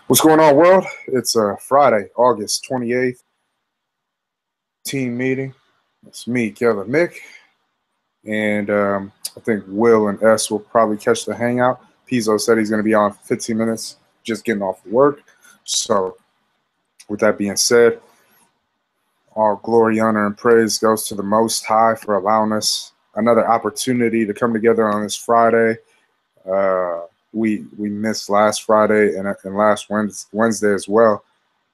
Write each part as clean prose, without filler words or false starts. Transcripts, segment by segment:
What's going on, world? It's Friday, August 28th, team meeting. It's me, Kevin Mick, and I think Will and S will probably catch the hangout. Pizzo said he's going to be on 15 minutes, just getting off work. So, with that being said, all glory, honor, and praise goes to the Most High for allowing us another opportunity to come together on this Friday. We missed last Friday and last Wednesday as well.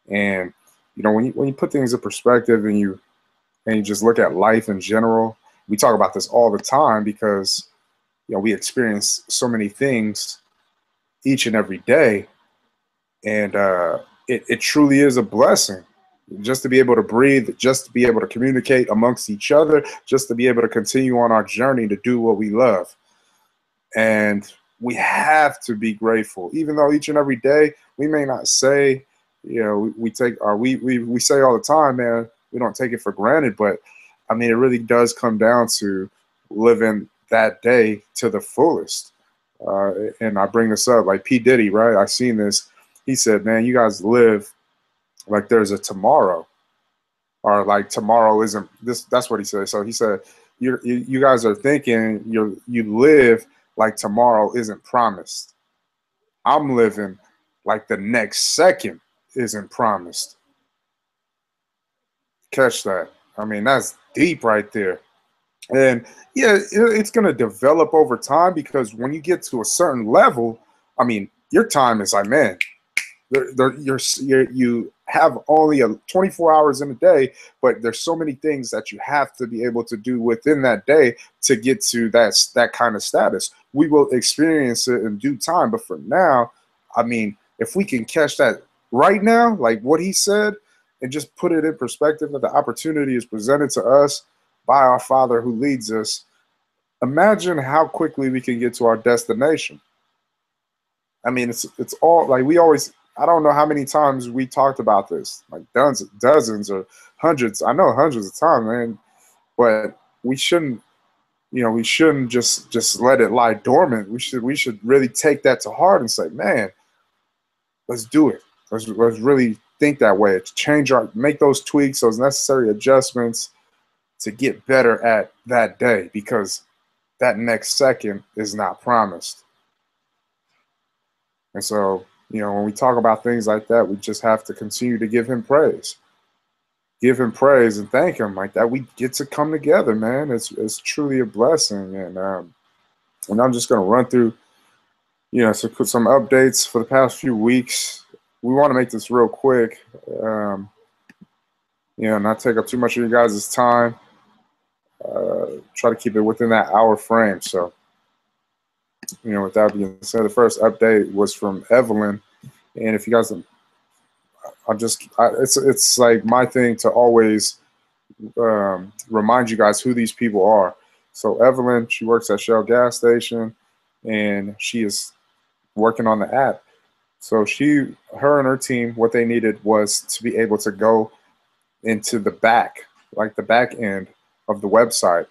And when you put things in perspective and you just look at life in general, we talk about this all the time because we experience so many things each and every day, and it truly is a blessing just to be able to breathe, just to be able to communicate amongst each other, just to be able to continue on our journey to do what we love. And we have to be grateful, even though each and every day we may not say, we take our we say all the time, man, we don't take it for granted. But I mean, it really does come down to living that day to the fullest. And I bring this up, like P. Diddy, right? I seen this. He said, man, you guys live like there's a tomorrow, or like tomorrow isn't this. That's what he said. So he said, you guys are thinking you live like tomorrow isn't promised. I'm living like the next second isn't promised. Catch that. I mean, that's deep right there. And yeah, it's going to develop over time because when you get to a certain level, I mean, your time is like, man, you have only 24 hours in a day, but there's so many things that you have to be able to do within that day to get to that kind of status. We will experience it in due time, but for now, I mean, if we can catch that right now, like what he said, and just put it in perspective that the opportunity is presented to us by our Father who leads us, imagine how quickly we can get to our destination. I mean, it's all like we always. I don't know how many times we talked about this, like dozens or hundreds. I know hundreds of times, man. But we shouldn't just let it lie dormant. We should really take that to heart and say, man, let's do it. Let's really think that way. Make those tweaks, those necessary adjustments to get better at that day, because that next second is not promised. And so, when we talk about things like that, we just have to continue to give him praise. Give him praise and thank him like that. We get to come together, man. It's truly a blessing. And I'm just going to run through, some updates for the past few weeks. We want to make this real quick, not take up too much of you guys' time. Try to keep it within that hour frame. So, with that being said, the first update was from Evelyn. And if you guys, it's like my thing to always remind you guys who these people are. So Evelyn, she works at Shell gas station, and she is working on the app. So her and her team, what they needed was to be able to go into the back end of the website.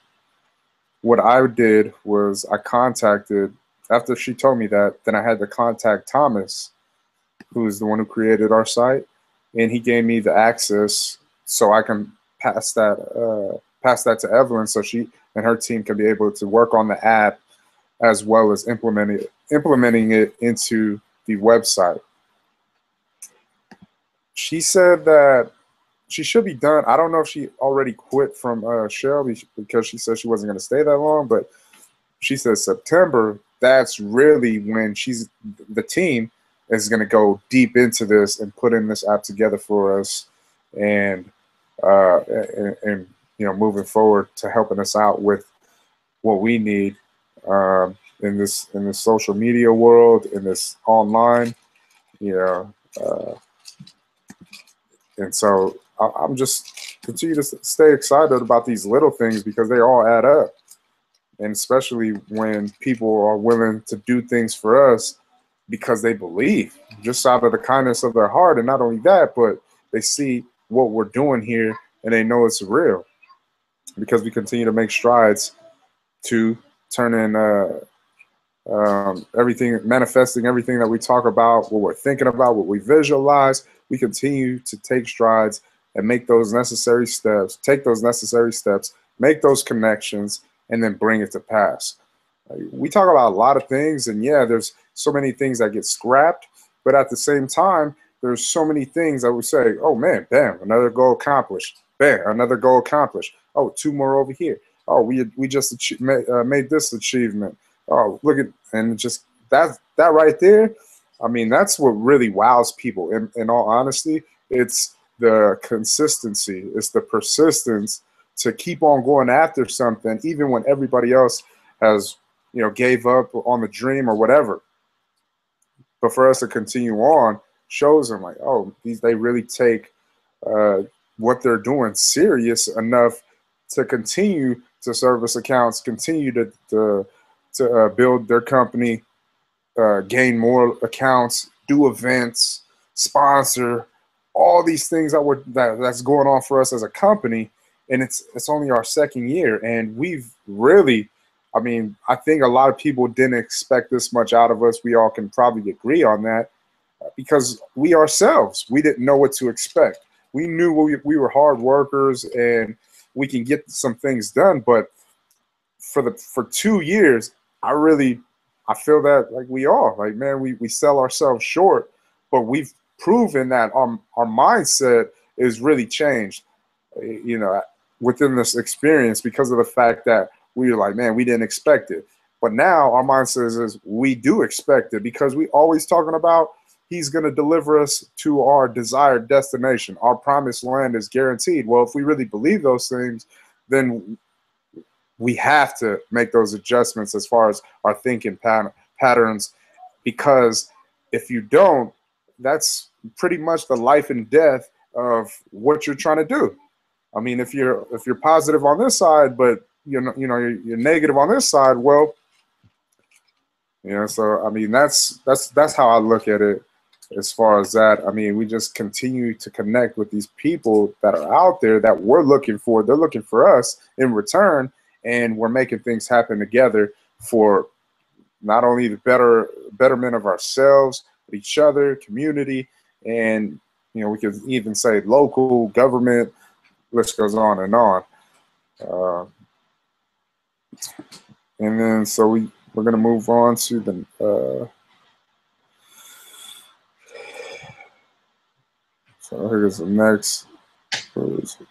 What I did was after she told me that, then I had to contact Thomas, who is the one who created our site, and he gave me the access so I can pass that to Evelyn, so she and her team can be able to work on the app as well as implementing it into the website. She said that she should be done. I don't know if she already quit from Shell because she said she wasn't going to stay that long, but she said September, that's really when the team is going to go deep into this and put in this app together for us, and moving forward to helping us out with what we need in this social media world, in this online, and so I'm just continue to stay excited about these little things because they all add up. And especially when people are willing to do things for us because they believe, just out of the kindness of their heart. And not only that, but they see what we're doing here and they know it's real, because we continue to make strides to turn in everything, manifesting everything that we talk about, what we're thinking about, what we visualize. We continue to take strides and make those necessary steps, make those connections, and then bring it to pass. We talk about a lot of things, and yeah, there's so many things that get scrapped, but at the same time, there's so many things that we say, oh man, bam, another goal accomplished. Bam, another goal accomplished. Oh, two more over here. Oh, we just made this achievement. Oh, look at, and just that right there. I mean, that's what really wows people. In all honesty, it's the consistency, it's the persistence to keep on going after something, even when everybody else has, gave up on the dream or whatever. But for us to continue on shows them like, oh, they really take uh, what they're doing serious enough to continue to service accounts, continue to build their company, gain more accounts, do events, sponsor, all these things that's going on for us as a company. And it's only our second year, and we've really, I mean, I think a lot of people didn't expect this much out of us. We all can probably agree on that because we ourselves, we didn't know what to expect. We knew we were hard workers and we can get some things done, but for 2 years, I feel that like we are like, man, we sell ourselves short, but we've proven that our mindset is really changed, you know, within this experience because of the fact that we were like, man, we didn't expect it. But now our mindset is we do expect it because we always talking about he's going to deliver us to our desired destination. Our promised land is guaranteed. Well, if we really believe those things, then we have to make those adjustments as far as our thinking patterns, because if you don't, that's pretty much the life and death of what you're trying to do. I mean, if you're positive on this side, but you're negative on this side, well, so I mean, that's how I look at it as far as that. I mean, we just continue to connect with these people that are out there that we're looking for. They're looking for us in return, and we're making things happen together for not only the betterment of ourselves, but each other, community, and we could even say local government. List goes on and on. And then so we're gonna move on to the. So here's the next. Where is it?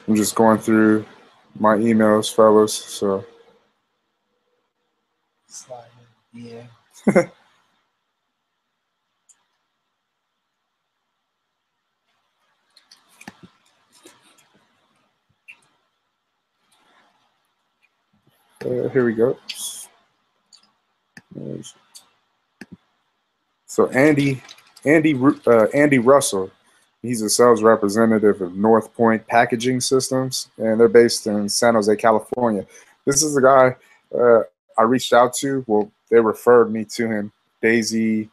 I'm just going through my emails, fellas. So. Yeah. Here we go. So Andy Russell, he's a sales representative of North Point Packaging Systems, and they're based in San Jose, California. This is the guy I reached out to. Well, they referred me to him. Daisy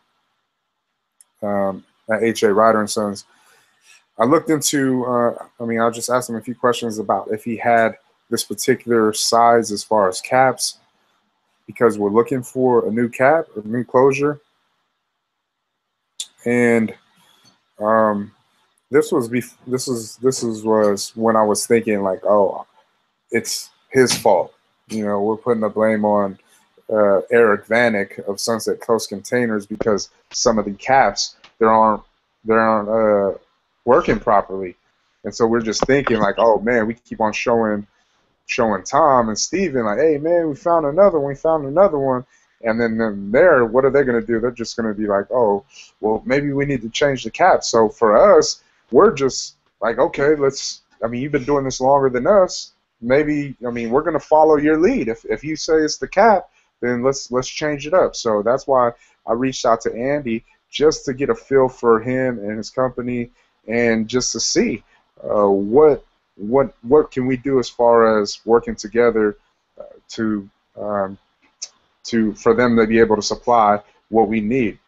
at H.A. Ryder and Sons. I looked into. I just asked him a few questions about if he had this particular size as far as caps, because we're looking for a new cap, a new closure. And this was when I was thinking like, oh, it's his fault. We're putting the blame on Eric Vanek of Sunset Coast Containers because some of the caps they aren't working properly, and so we're just thinking like, oh man, we keep on showing Tom and Steven like, hey man, we found another one. And then what are they going to do? They're just going to be like, oh, well, maybe we need to change the cap. So for us, we're just like, okay, you've been doing this longer than us. Maybe, we're going to follow your lead. If you say it's the cap, then let's change it up. So that's why I reached out to Andy, just to get a feel for him and his company, and just to see what can we do as far as working together for them to be able to supply what we need.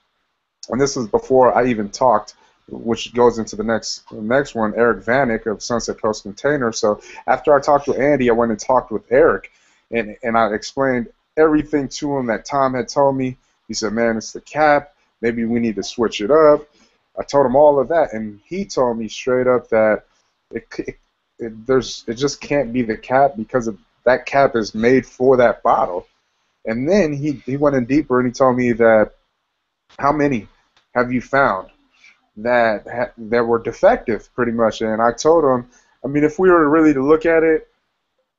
And this was before I even talked which goes into the next one, Eric Vanek of Sunset Coast Container. So after I talked with Andy, I went and talked with Eric, and I explained everything to him that Tom had told me. He said, "Man, it's the cap. Maybe we need to switch it up." I told him all of that, and he told me straight up that it just can't be the cap because that cap is made for that bottle. And then he went in deeper and he told me that how many have you found that were defective, pretty much. And I told him, I mean, if we were really to look at it,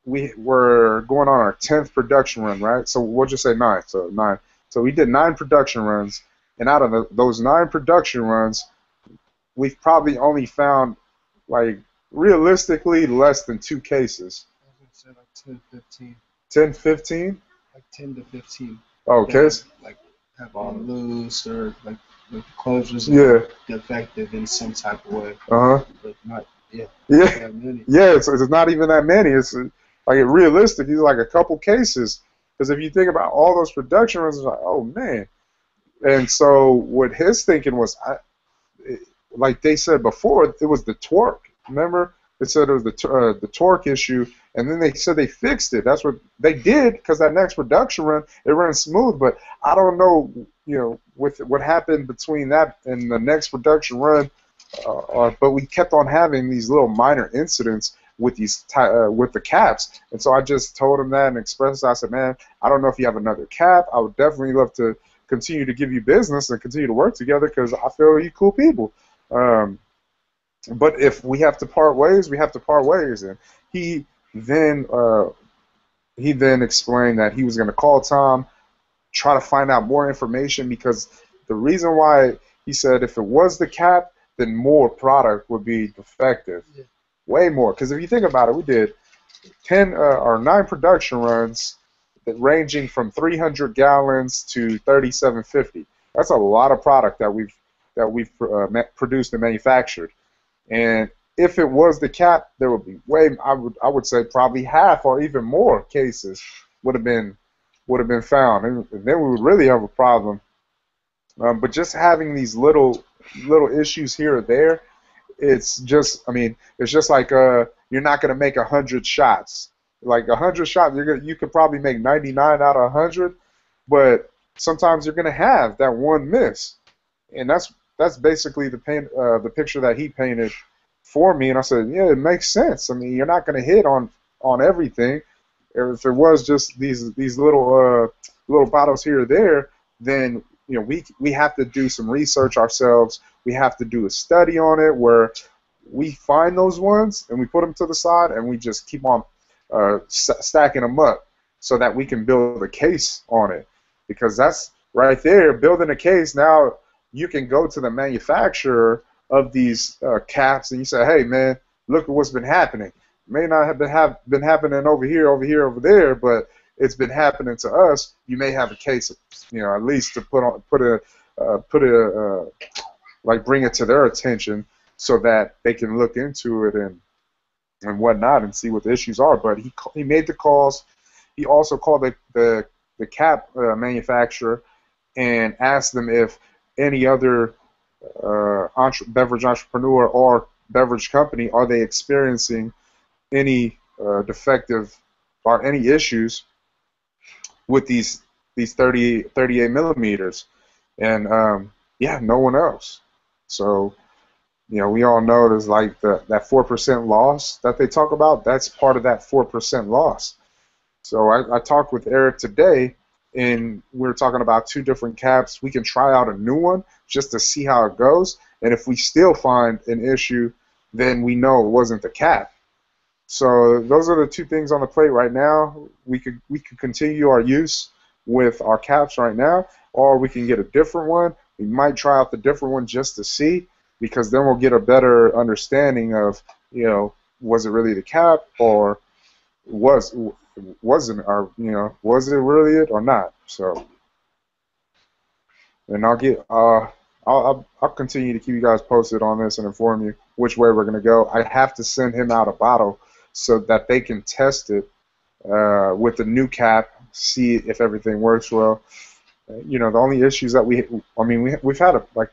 we were going on our 10th production run, right? So we'll just say 9. So 9. So we did 9 production runs, and out of those 9 production runs, we've probably only found, like, realistically less than 2 cases. I would say like 10, 15. 10, 15? Like 10 to 15. Okay. Like have on loose or like the closures defective in some type of way. But not that many. Yeah, it's not even that many. It's like realistically like a couple cases. Because if you think about all those production runs, it's like, oh man. And so what his thinking was, like they said before, it was the torque. Remember, they said it was the torque issue, and then they said they fixed it. That's what they did, because that next production run, it ran smooth. But I don't know, with what happened between that and the next production run. But we kept on having these little minor incidents with with the caps, and so I just told him that and expressed. I said, man, I don't know if you have another cap. I would definitely love to continue to give you business and continue to work together because I feel you cool people. But if we have to part ways, we have to part ways. And he then explained that he was going to call Tom, try to find out more information, because the reason why he said if it was the cap, then more product would be defective. Yeah. Way more. Because if you think about it, we did 10 or 9 production runs ranging from 300 gallons to 3,750. That's a lot of product that we've produced and manufactured. And if it was the cap, there would be I would say probably half or even more cases would have been found, and then we would really have a problem. But just having these little issues here or there, it's just like you're not gonna make 100 shots. Like 100 shots, you could probably make 99 out of 100, but sometimes you're gonna have that one miss, and that's basically the picture that he painted for me. And I said, yeah, it makes sense. I mean, you're not gonna hit on everything. If it was just these little bottles here or there, then we have to do some research ourselves. We have to do a study on it where we find those ones and we put them to the side and we just keep on stacking them up so that we can build a case on it. Because that's right there, building a case. Now you can go to the manufacturer of these caps and you say, hey man, look at what's been happening. It may not have been happening over here, over there, but it's been happening to us. You may have a case, at least to bring it to their attention so that they can look into it and whatnot and see what the issues are. But he made the calls. He also called the cap manufacturer and asked them if any other beverage entrepreneur or beverage company, are they experiencing any defective or any issues with these 38 millimeters. And yeah, no one else. So we all know there's like that 4% loss that they talk about. That's part of that 4% loss. So I talked with Eric today, and we were talking about 2 different caps. We can try out a new one just to see how it goes. And if we still find an issue, then we know it wasn't the cap. So those are the 2 things on the plate right now. We could continue our use with our caps right now, or we can get a different one. We might try out the different one just to see, because then we'll get a better understanding of, was it really the cap, or wasn't, or was it really it or not? So, and I'll continue to keep you guys posted on this and inform you which way we're gonna go. I have to send him out a bottle so that they can test it with the new cap, see if everything works well. The only issues that we've had like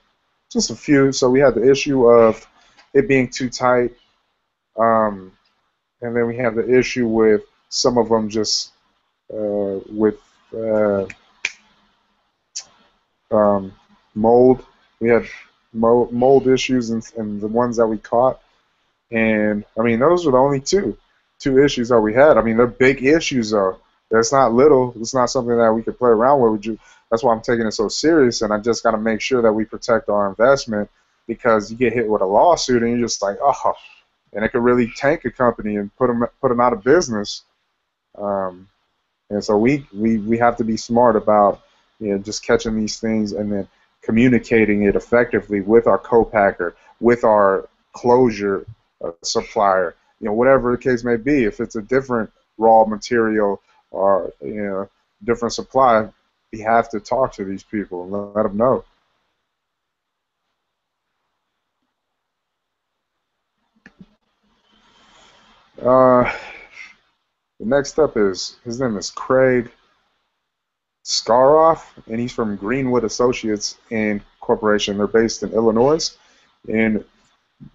just a few. So we had the issue of it being too tight, and then we have the issue with some of them just with mold. We had mold issues and the ones that we caught. And, I mean, those were the only two issues that we had. I mean, they're big issues, though. That's not little. It's not something that we could play around with. That's why I'm taking it so serious, and I just got to make sure that we protect our investment, because you get hit with a lawsuit and you're just like, oh, and it could really tank a company and put them out of business. And so we have to be smart about, you know, just catching these things and then communicating it effectively with our co-packer, with our closure supplier, you know, whatever the case may be. If it's a different raw material or, you know, different supply, we have to talk to these people and let them know. The next up is, his name is Craig Scaroff, and he's from Greenwood Associates and Corporation. They're based in Illinois. And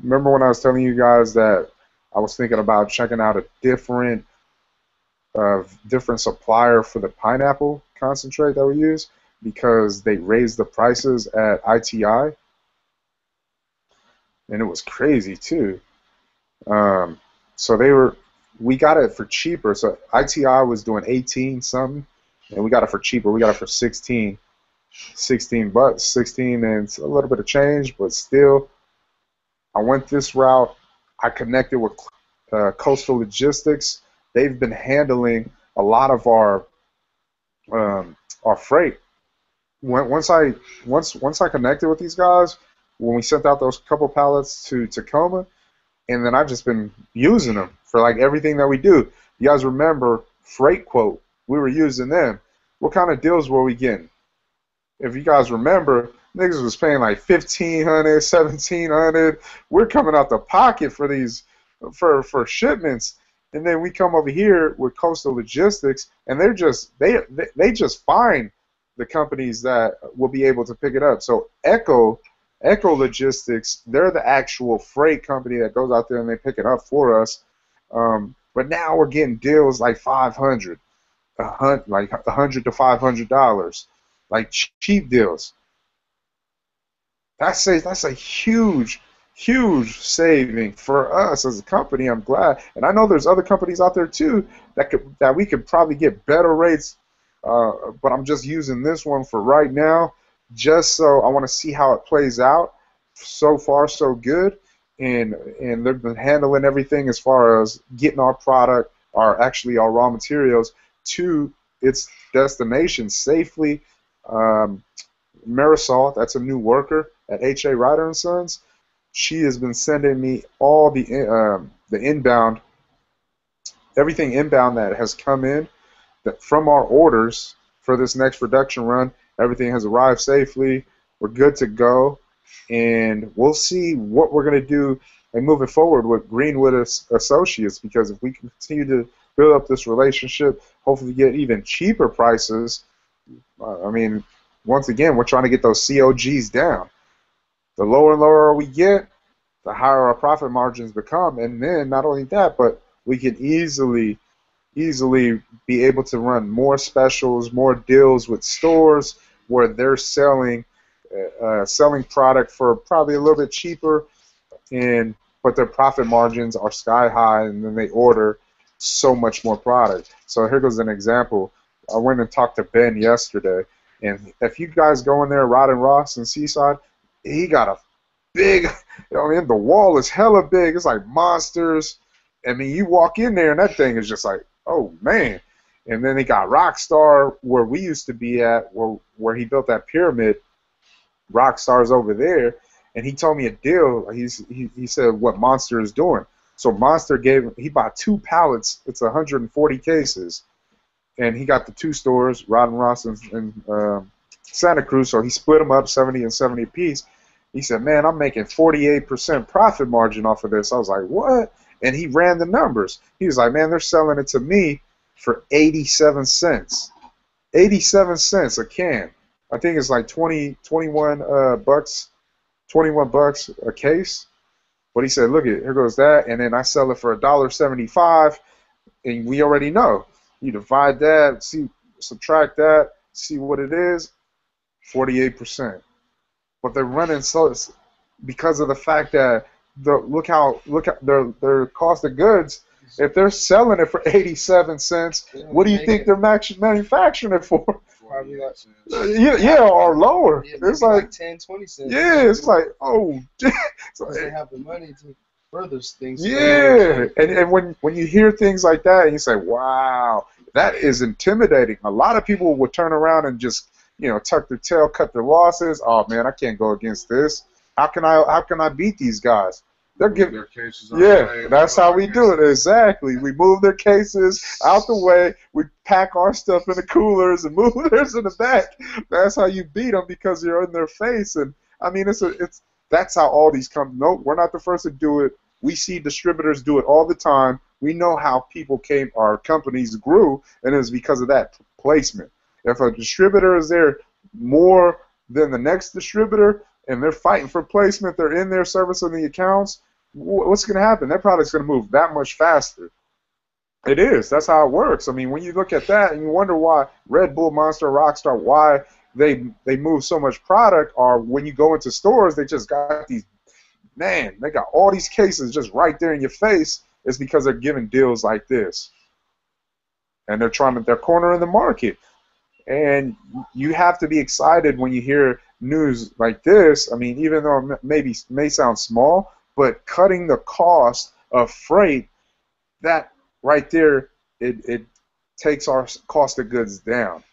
remember when I was telling you guys that I was thinking about checking out a different supplier for the pineapple concentrate that we use, because they raised the prices at ITI, and it was crazy too. So we got it for cheaper. So ITI was doing 18 something, and we got it for cheaper. We got it for 16 bucks, 16 and a little bit of change, but still, I went this route. I connected with Coastal Logistics. They've been handling a lot of our freight. Once I connected with these guys, when we sent out those couple pallets to Tacoma, and then I've just been using them for like everything that we do. You guys remember Freight Quote? We were using them. What kind of deals were we getting? If you guys remember, niggas was paying like $1,500, $1,700. We're coming out the pocket for these for shipments, and then we come over here with Coastal Logistics, and they just find the companies that will be able to pick it up. So Echo Logistics, they're the actual freight company that goes out there and they pick it up for us. But now we're getting deals like $500, like $100 to $500, like cheap deals. That's a huge saving for us as a company. I'm glad, and I know there's other companies out there too that we could probably get better rates. But I'm just using this one for right now, just so I want to see how it plays out. So far, so good, and they've been handling everything as far as getting our product, our raw materials to its destination safely. Marisol, that's a new worker at H.A. Ryder & Sons. She has been sending me all the inbound, everything inbound that has come in from our orders for this next production run. Everything has arrived safely. We're good to go, and we'll see what we're going to do and moving forward with Greenwood Associates, because if we continue to build up this relationship, hopefully get even cheaper prices. I mean, once again, we're trying to get those COGs down. The lower and lower we get, the higher our profit margins become, and then not only that, but we can easily be able to run more specials, more deals with stores where they're selling product for probably a little bit cheaper, but their profit margins are sky high, and then they order so much more product. So here goes an example. I went and talked to Ben yesterday, and if you guys go in there, Rod and Ross in Seaside, he got a big, I mean, the wall is hella big. It's like monsters. I mean, you walk in there, and that thing is just like, oh, man. And then he got Rockstar, where we used to be at, where he built that pyramid. Rockstar's over there, and he told me a deal. He said what Monster is doing. So Monster he bought 2 pallets. It's 140 cases, and he got the 2 stores, Rod and Ross and Santa Cruz. So he split them up 70 and 70 apiece. He said, man, I'm making 48% profit margin off of this. I was like, what? And he ran the numbers. He was like, man, they're selling it to me for 87 cents. 87 cents a can. I think it's like 21 bucks, 21 bucks a case. But he said, look, here goes that, and then I sell it for $1.75, and we already know. You divide that, subtract that, see what it is, 48%. But they're running so because of the fact that look at their cost of goods. If they're selling it for 87 cents, what do you think they're manufacturing it for? Probably like, or lower. Yeah, it's like 10, 20 cents. Yeah, it's like, oh. So they have the money to further things. Yeah, and when you hear things like that, and you say, wow, that is intimidating. A lot of people would turn around and just, tuck their tail, cut their losses. Oh man, I can't go against this. How can I beat these guys? They're giving their cases. Yeah, that's how we do it. Exactly. We move their cases out the way. We pack our stuff in the coolers and move theirs in the back. That's how you beat them, because you're in their face. And I mean, that's how all these come. No, we're not the first to do it. We see distributors do it all the time. We know how our companies grew, and it's because of that placement. If a distributor is there more than the next distributor, and they're fighting for placement, they're in there servicing the accounts, what's going to happen? That product's going to move that much faster. It is. That's how it works. I mean, when you look at that and you wonder why Red Bull, Monster, Rockstar, why they move so much product, or when you go into stores, they just got they got all these cases just right there in your face. It's because they're giving deals like this. And they're cornering the market. And you have to be excited when you hear news like this. I mean, even though it may sound small, but cutting the cost of freight, that right there, it takes our cost of goods down.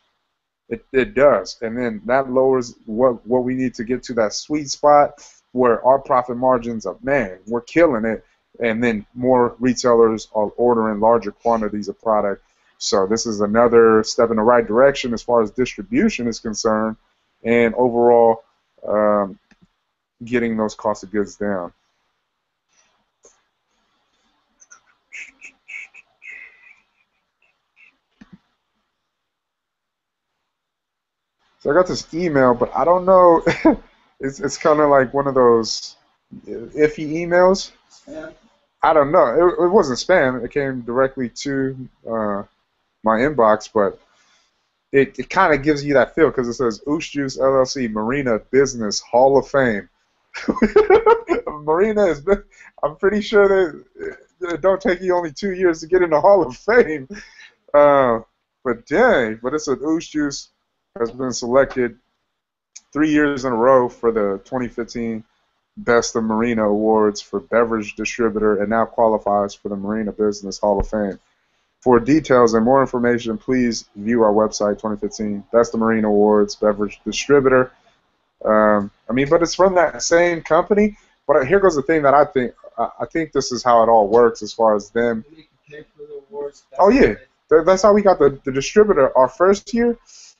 It does. And then that lowers what we need to get to that sweet spot where our profit margins are, man, we're killing it. And then more retailers are ordering larger quantities of product. So this is another step in the right direction as far as distribution is concerned, and overall getting those cost of goods down. So I got this email, but I don't know. It's kind of like one of those iffy emails. Yeah. I don't know. It wasn't spam. It came directly to my inbox, but it kind of gives you that feel because it says Oosh Juice LLC Marina Business Hall of Fame. Marina is, I'm pretty sure that it don't take you only 2 years to get in the Hall of Fame. But dang, but it's an Oosh Juice has been selected 3 years in a row for the 2015 Best of Marina Awards for Beverage Distributor, and now qualifies for the Marina Business Hall of Fame. For details and more information, please view our website, 2015 Best of Marina Awards Beverage Distributor. I mean, but it's from that same company. But here goes the thing that I think this is how it all works as far as them. Oh yeah, that's how we got the distributor our first year.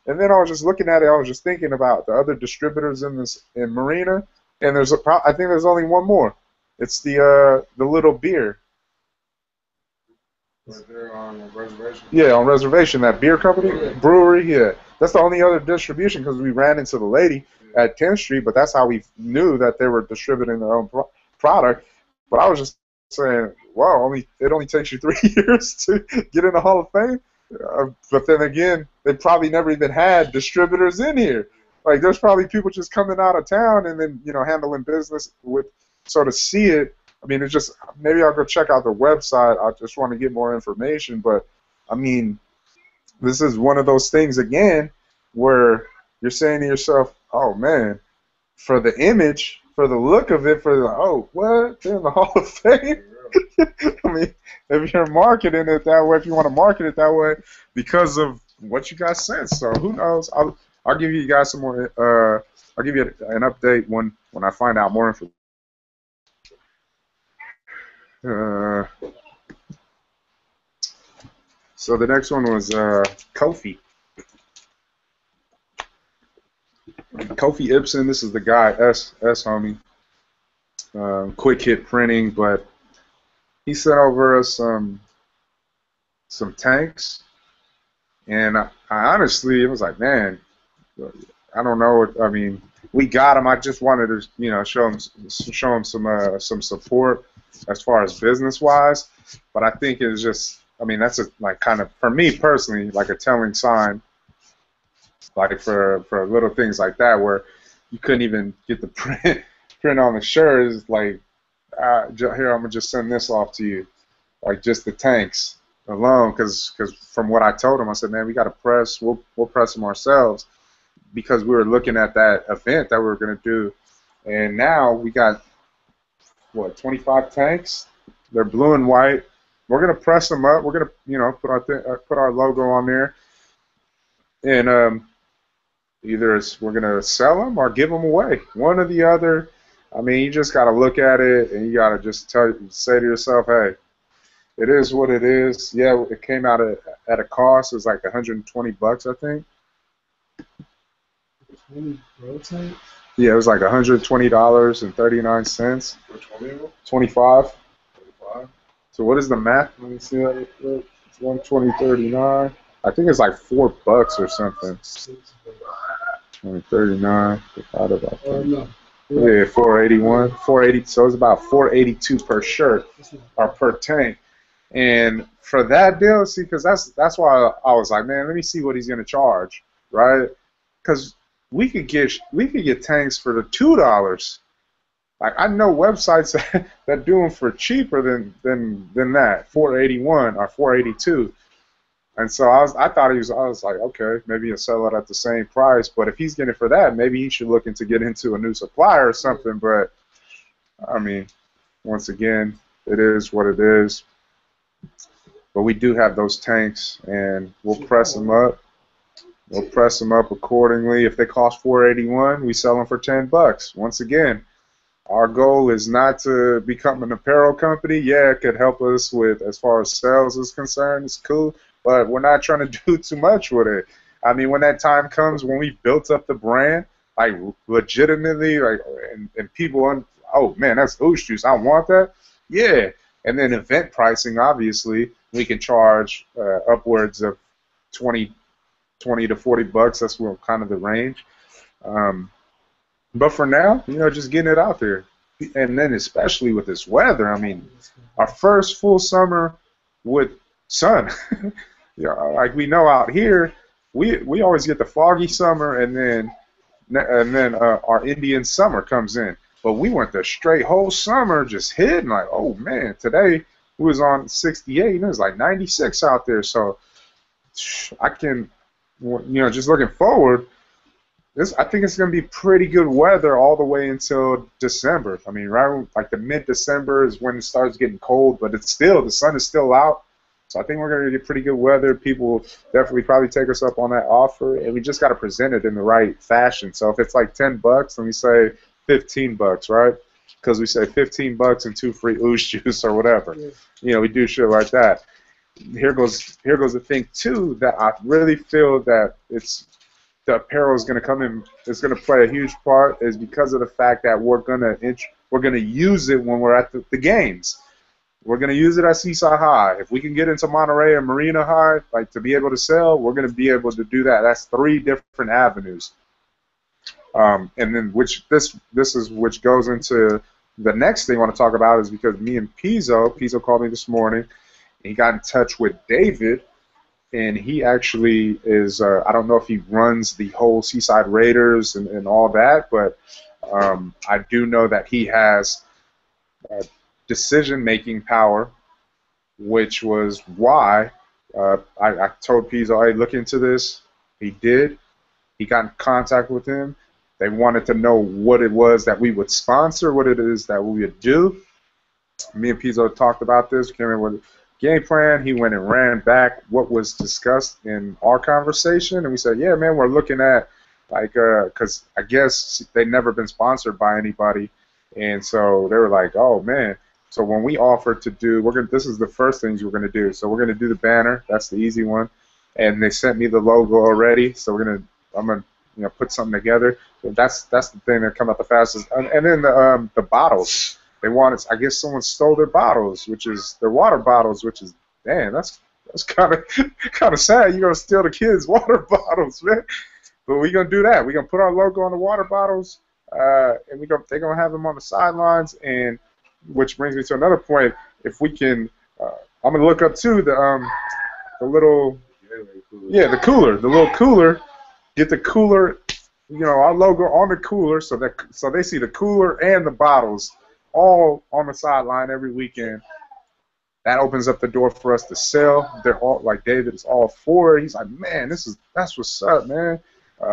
And then I was just looking at it. I was just thinking about the other distributors in Marina, and I think there's only one more. It's the little beer. Right there on Reservation? Yeah, on Reservation, that beer company, brewery, yeah. That's the only other distribution, because we ran into the lady at 10th Street, but that's how we knew that they were distributing their own product. But I was just saying, wow, it only takes you 3 years to get in the Hall of Fame. But then again, they probably never even had distributors in here. Like, there's probably people just coming out of town and then, handling business with, so to see it, I mean, it's just, maybe I'll go check out the website. I just want to get more information. But, I mean, this is one of those things, again, where you're saying to yourself, oh, man, for the image, for the look of it, what? They're in the Hall of Fame? I mean, if you're marketing it that way, if you want to market it that way, because of what you guys said. So, who knows? I'll give you guys some more, I'll give you an update when I find out more information. So the next one was Kofi. Kofi Ibsen, this is the guy, S homie. Quick Hit Printing, but he sent over us some tanks, and I honestly, it was like, man, I don't know. I mean, we got him. I just wanted to, you know, show him some support as far as business wise. But I think it's just, I mean, that's a like kind of for me personally like a telling sign, like for little things like that where you couldn't even get the print on the shirt. It's like, here, I'm gonna just send this off to you, like just the tanks alone, because from what I told him, I said, man, we got to press. We'll press them ourselves, because we were looking at that event that we were gonna do, and now we got what 25 tanks. They're blue and white. We're gonna press them up. We're gonna, you know, put our logo on there, and either we're gonna sell them or give them away. One or the other. I mean, you just gotta look at it and you gotta just say to yourself, hey, it is what it is. Yeah, it came out at a cost. It was like $120, I think. 20 rotate? Yeah, it was like $120.39. Which one is it? 25. 25. So what is the math? Let me see that. It's 120.39. I think it's like $4 or something. 139 divided by 10. No. Yeah, 481, 480. So it's about 482 per shirt or per tank. And for that deal, see, because that's why I was like, man, let me see what he's gonna charge, right? Because we could get tanks for the $2. Like I know websites that do them for cheaper than that, 481 or 482. And so I was like, okay, maybe he'll sell it at the same price. But if he's getting it for that, maybe he should look into get into a new supplier or something. But I mean, once again, it is what it is. But we do have those tanks, and we'll press them up. We'll press them up accordingly. If they cost $481, we sell them for $10. Once again, our goal is not to become an apparel company. Yeah, it could help us with as far as sales is concerned. It's cool. But we're not trying to do too much with it. I mean, when that time comes, when we built up the brand, like legitimately, like, and people, oh man, that's Oosh Juice, I want that. Yeah, and then event pricing, obviously, we can charge upwards of 20 to $40. That's kind of the range. But for now, you know, just getting it out there, and then especially with this weather. I mean, our first full summer with sun. Yeah, like we know out here, we always get the foggy summer, and then our Indian summer comes in. But we went the straight whole summer just hitting like, oh man, today we was on 68 and it was like 96 out there. So I can, you know, just looking forward, I think it's going to be pretty good weather all the way until December. I mean, right like the mid-December is when it starts getting cold, but it's still, the sun is still out. So I think we're going to get pretty good weather. People will definitely probably take us up on that offer, and we just got to present it in the right fashion. So if it's like $10, then we say $15, right? Because we say $15 and 2 free Oosh Juice or whatever. Yeah. You know, we do shit like that. Here goes the thing too, that I really feel that the apparel is going to come in. It's going to play a huge part, is because of the fact that we're going to use it when we're at the games. We're going to use it at Seaside High. If we can get into Monterey and Marina High, like to be able to sell, we're going to be able to do that. That's 3 different avenues. And then which goes into the next thing I want to talk about, is because me and Pizzo called me this morning. He got in touch with David, and he actually is, I don't know if he runs the whole Seaside Raiders and all that, but I do know that he has decision-making power, which was why I told Pizzo, hey, look into this. He did. He got in contact with him. They wanted to know what it was that we would sponsor, what it is that we would do. Me and Pizzo talked about this, came in with a game plan. He went and ran back what was discussed in our conversation, and we said, yeah, man, we're looking at, like, because I guess they'd never been sponsored by anybody, and so they were like, oh, man. So when we offered to do, this is the first things we're going to do. So we're going to do the banner. That's the easy one. And they sent me the logo already. So I'm going to put something together. So that's the thing that come out the fastest. And then the bottles. They wanted, I guess someone stole their bottles, which is their water bottles, which is, damn, that's kind of sad. You're going to steal the kids' water bottles, man. but we're gonna do that. We're gonna put our logo on the water bottles, and they're gonna have them on the sidelines. And which brings me to another point. If we can, I'm gonna look up too the little, the cooler, the little cooler. Get the cooler, our logo on the cooler, so they see the cooler and the bottles all on the sideline every weekend. That opens up the door for us to sell. They're all like David is all for it. He's like, man, that's what's up, man.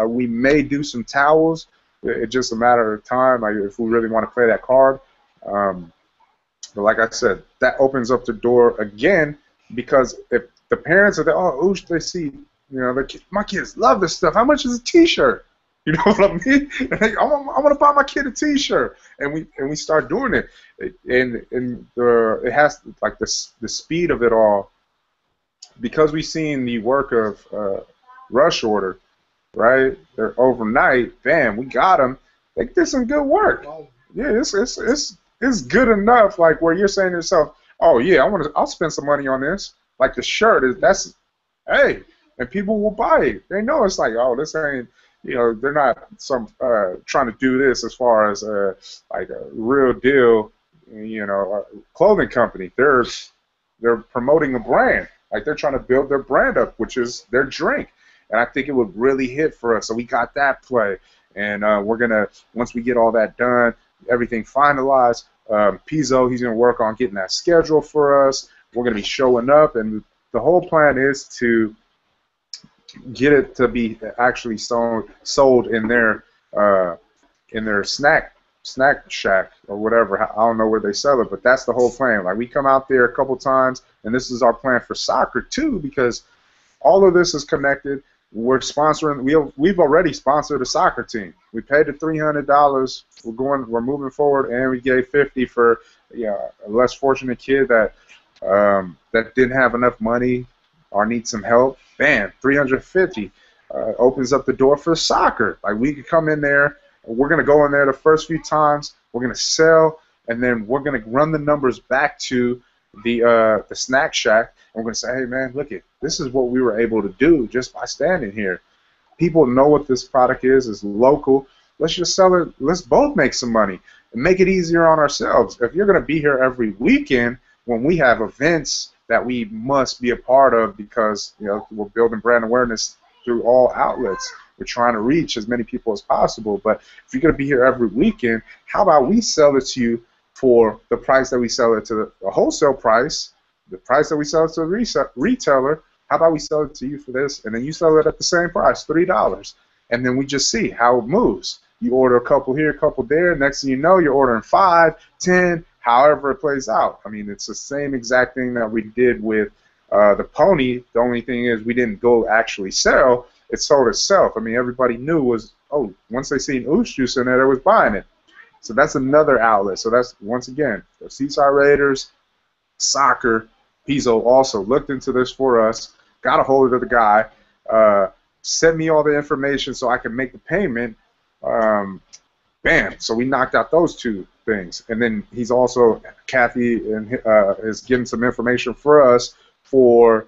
We may do some towels. It's just a matter of time, like if we really want to play that card. But like I said, that opens up the door again, because if the parents are there, they see, my kids love this stuff. How much is a T-shirt? You know what I mean? I want to buy my kid a T-shirt, and we start doing it, and it has like the speed of it all, because we've seen the work of Rush Order, right? They're overnight, bam, we got them. They did some good work. Yeah, it's good enough, like where you're saying to yourself, oh yeah, I'll spend some money on this. Like the shirt hey, and people will buy it. They know it's like, oh, this ain't, they're not trying to do this as far as like a real deal, clothing company. They're promoting a brand. Like they're trying to build their brand up, which is their drink. And I think it would really hit for us. So we got that play. And we're going to, once we get all that done, everything finalized, Pizzo, he's going to work on getting that schedule for us. We're going to be showing up, and the whole plan is to get it to be actually sold in their snack shack or whatever. I don't know where they sell it, but that's the whole plan. Like we come out there a couple times, and this is our plan for soccer too, because all of this is connected. We're sponsoring. We've already sponsored a soccer team. We paid the $300. We're moving forward, and we gave $50 for a less fortunate kid that didn't have enough money or need some help. Bam, $350 opens up the door for soccer. Like we could come in there. We're gonna go in there the first few times. We're gonna sell, and then we're gonna run the numbers back to the snack shack. And we're gonna say, hey man, look this is what we were able to do just by standing here. People know what this product is. It's local. Let's just sell it. Let's both make some money and make it easier on ourselves. If you're gonna be here every weekend when we have events that we must be a part of, because we're building brand awareness through all outlets. We're trying to reach as many people as possible. But if you're going to be here every weekend, how about we sell it to you for the price that we sell it to the wholesale price, the price that we sell it to the retailer? How about we sell it to you for this, and then you sell it at the same price, $3, and then we just see how it moves. You order a couple here, a couple there. Next thing you know, you're ordering 5, 10. However it plays out. I mean, it's the same exact thing that we did with the pony. The only thing is we didn't go actually sell. It sold itself. I mean, everybody knew once they seen Ooze Juice in there, they was buying it. So that's another outlet. So that's, once again, the Seaside Raiders, soccer. Pizzo also looked into this for us, got a hold of the guy, sent me all the information so I could make the payment. Bam. So we knocked out those two things. And then he's also, Kathy is getting some information for us from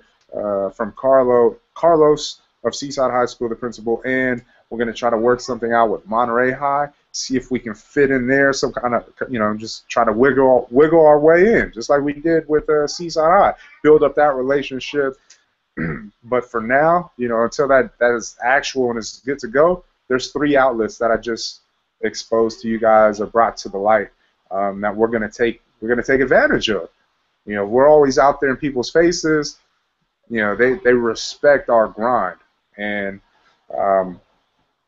Carlos of Seaside High School, the principal, and we're going to try to work something out with Monterey High, see if we can fit in there some kind of, just try to wiggle our way in, just like we did with Seaside High, build up that relationship. But for now, until that is actual and is good to go, there's 3 outlets that I just exposed to you guys or brought to the light that we're gonna take advantage of. We're always out there in people's faces. They respect our grind, and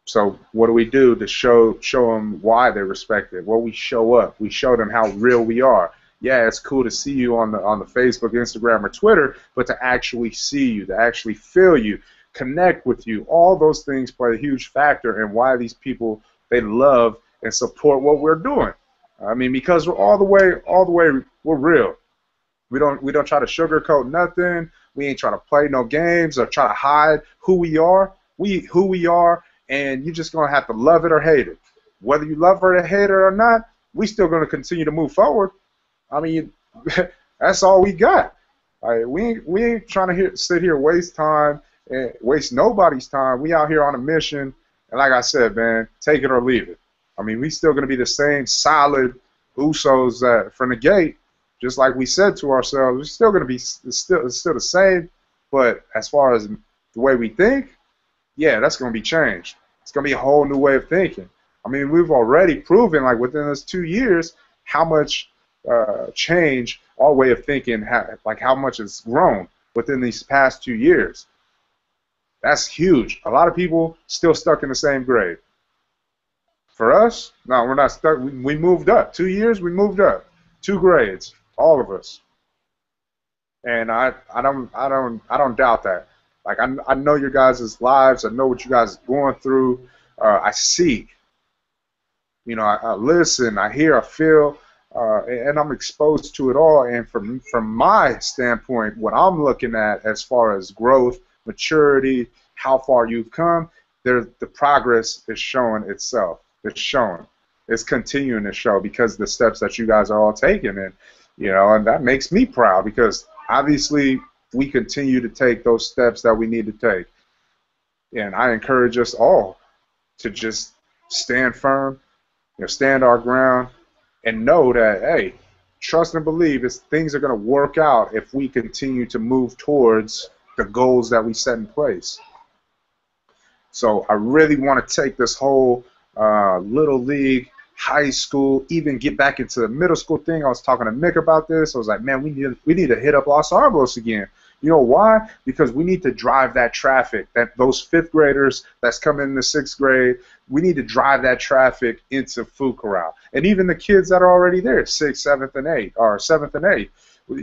so what do we do to show them why they respect it? Well, we show up. We show them how real we are. Yeah, it's cool to see you on the Facebook, Instagram, or Twitter, but to actually see you, to actually feel you, connect with you, all those things play a huge factor in why these people, they love and support what we're doing. I mean, because we're all the way, we're real. We don't try to sugarcoat nothing. We ain't trying to play no games or try to hide who we are. Who we are, and you're just gonna have to love it or hate it. Whether you love it or hate it or not, we still gonna continue to move forward. I mean, that's all we got. We ain't trying to sit here waste time and waste nobody's time. We out here on a mission, And like I said, man, take it or leave it. I mean, we still going to be the same solid Usos that from the gate, just like we said to ourselves, we're still going to be still the same. But as far as the way we think, yeah, that's going to be changed. It's going to be a whole new way of thinking. I mean, we've already proven, like within this 2 years, how much change our way of thinking, like how much it's grown within these past 2 years. That's huge. A lot of people still stuck in the same grade. For us, no, we're not stuck. We moved up. 2 years, we moved up. 2 grades, all of us. And I don't doubt that. Like I know your guys' lives. I know what you guys are going through. I see. You know, I listen. I hear. I feel. And I'm exposed to it all. And from my standpoint, what I'm looking at as far as growth, maturity, how far you've come, the progress is showing itself. It's showing. It's continuing to show because the steps that you guys are all taking, and you know, and that makes me proud because obviously we continue to take those steps that we need to take. And I encourage us all to just stand firm, you know, stand our ground, and know that, hey, trust and believe things are going to work out if we continue to move towards the goals that we set in place. So I really want to take this whole little league, high school, even get back into the middle school thing. I was talking to Mick about this. I was like, man, we need to hit up Los Arbos again. You know why? Because we need to drive that traffic, those 5th graders that's coming in the 6th grade, we need to drive that traffic into Food Corral. And even the kids that are already there, 6th, 7th, and 8th, or 7th and 8th,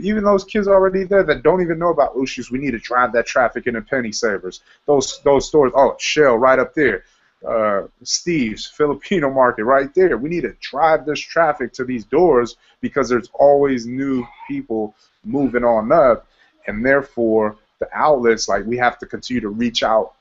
even those kids already there that don't even know about Ushus, we need to drive that traffic into Penny Savers. Those stores, oh, Shell right up there. Steve's Filipino Market right there. We need to drive this traffic to these doors because there's always new people moving on up, and therefore the outlets, like, we have to continue to reach out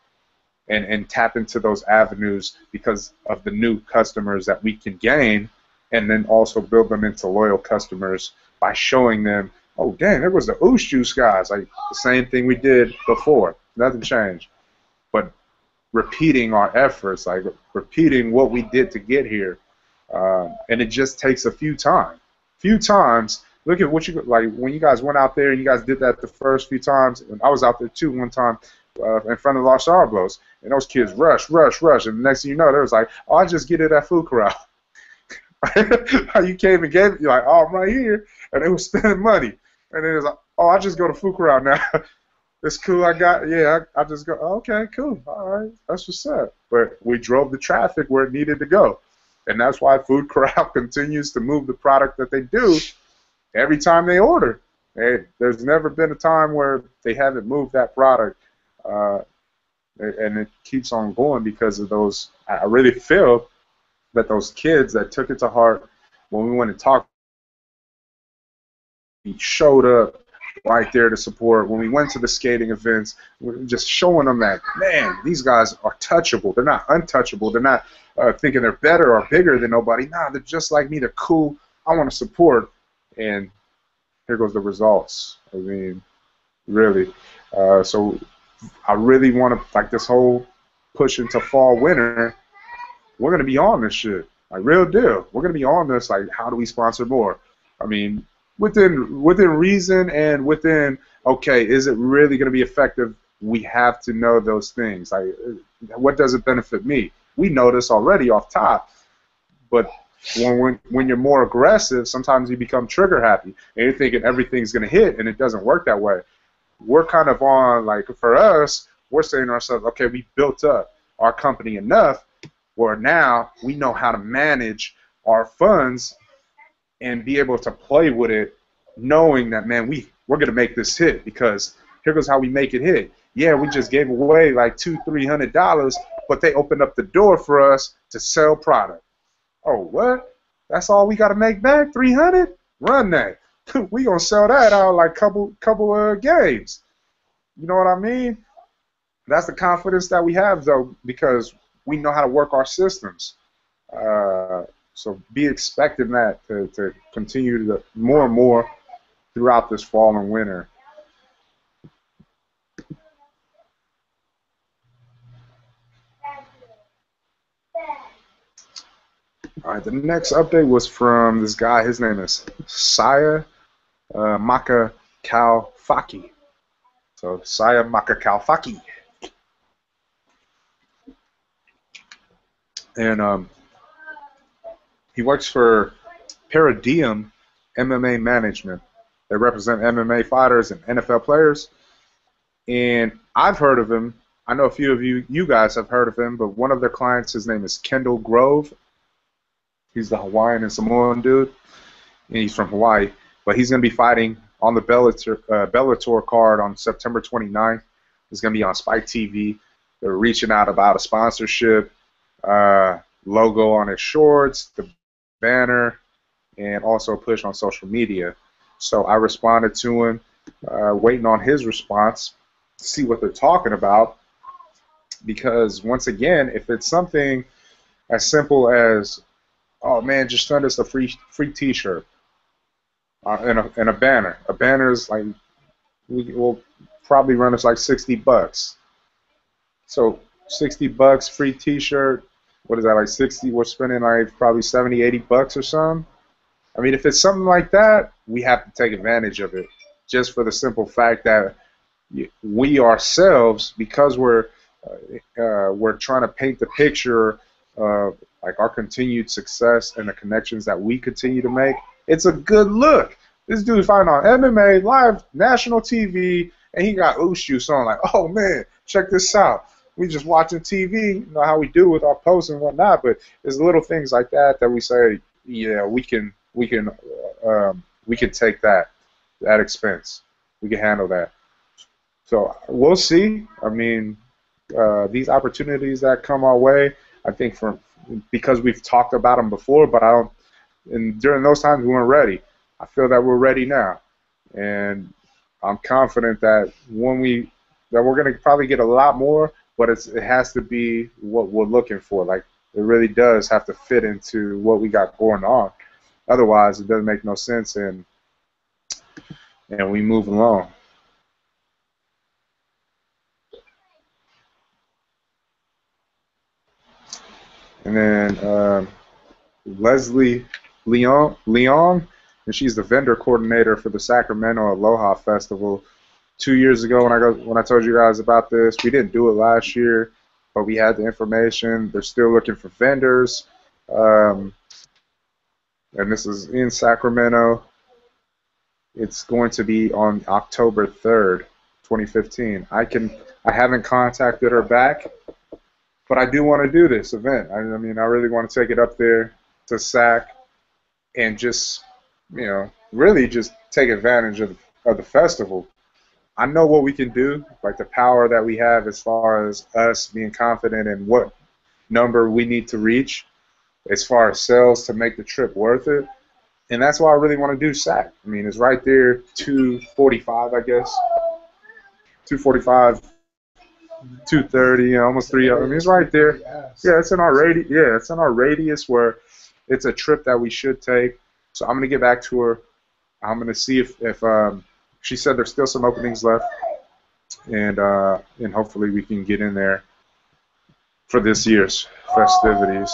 and tap into those avenues because of the new customers that we can gain, and then also build them into loyal customers by showing them, oh dang, there was the Oosh Juice guys, like the same thing we did before. Nothing changed. But repeating our efforts, like repeating what we did to get here, and it just takes a few times. Look at what you like when you guys went out there and you guys did that the first few times. And I was out there too one time in front of Los Arbos, and those kids rush, and the next thing you know, they was like, oh, I just get it at Food Corral. You came and gave it, you're like, oh, I'm right here, and they were spending money, and then it was like, oh, I just go to Food Corral now. It's cool. I just go, oh, okay, cool. All right, that's what's up. But we drove the traffic where it needed to go. And that's why Food Corral continues to move the product that they do every time they order. There's never been a time where they haven't moved that product. And it keeps on going because of those. I really feel that those kids that took it to heart when we went and talked, he showed up right there to support. When we went to the skating events, we're just showing them that, man, these guys are touchable. They're not untouchable. They're not thinking they're better or bigger than nobody. Nah, they're just like me. They're cool. I want to support. And here goes the results. I mean, really. So I really want to, like, this whole push into fall, winter, we're going to be on this shit. Like, real deal. We're going to be on this, like, how do we sponsor more? I mean, within reason and within, okay, is it really going to be effective? We have to know those things. Like, what does it benefit me? We know this already off top, but when you're more aggressive, sometimes you become trigger happy, and you're thinking everything's going to hit, and it doesn't work that way. We're kind of on, like, for us, we're saying to ourselves, okay, we built up our company enough where now we know how to manage our funds and be able to play with it, knowing that, man, we're going to make this hit, because here goes how we make it hit. Yeah, we just gave away like $200-300, but they opened up the door for us to sell product. Oh, what? That's all we got to make back? 300? Run that. We gonna sell that out like couple games. You know what I mean? That's the confidence that we have, though, because we know how to work our systems. So be expecting that to continue to more and more throughout this fall and winter. All right, the next update was from this guy. His name is Saya Makakalfaki. So Saya Makakalfaki. And he works for Paradigm MMA Management. They represent MMA fighters and NFL players. And I've heard of him. I know a few of you guys have heard of him, but one of their clients, his name is Kendall Grove. He's the Hawaiian and Samoan dude, and he's from Hawaii. But he's going to be fighting on the Bellator card on September 29th. It's going to be on Spike TV. They're reaching out about a sponsorship, logo on his shorts, the banner, and also a push on social media. So I responded to him, waiting on his response to see what they're talking about. Because once again, if it's something as simple as, oh man, just send us a free T-shirt and a banner. A banner is like, will probably run us like $60. So $60, free T-shirt. What is that, like 60? We're spending like probably 70, 80 bucks or something. I mean, if it's something like that, we have to take advantage of it, just for the simple fact that we ourselves, because we're trying to paint the picture of like our continued success and the connections that we continue to make. It's a good look. This dude fighting on MMA live national TV, and he got Ushu on like, oh man, check this out. We just watching TV, you know how we do with our posts and whatnot. But there's little things like that that we say, yeah, we can take that expense. We can handle that. So we'll see. I mean, these opportunities that come our way, I think because we've talked about them before, but and during those times we weren't ready. I feel that we're ready now, and I'm confident that we're going to probably get a lot more, but it has to be what we're looking for. Like, it really does have to fit into what we got going on. Otherwise, it doesn't make no sense, and we move along. And then Leslie Leong, and she's the vendor coordinator for the Sacramento Aloha Festival. 2 years ago, when I told you guys about this, we didn't do it last year, but we had the information. They're still looking for vendors, and this is in Sacramento. It's going to be on October 3rd, 2015. I haven't contacted her back, but I do want to do this event. I mean, I really want to take it up there to SAC and just, really just take advantage of the festival. I know what we can do, like the power that we have as far as us being confident in what number we need to reach as far as sales to make the trip worth it. And that's why I really want to do SAC. I mean, it's right there, 245, I guess. 245. 230, almost 3. I mean, it's right there. Yeah, it's in our radius. Yeah, it's in our radius where it's a trip that we should take. So I'm gonna get back to her. I'm gonna see if she said there's still some openings left, and hopefully we can get in there for this year's festivities.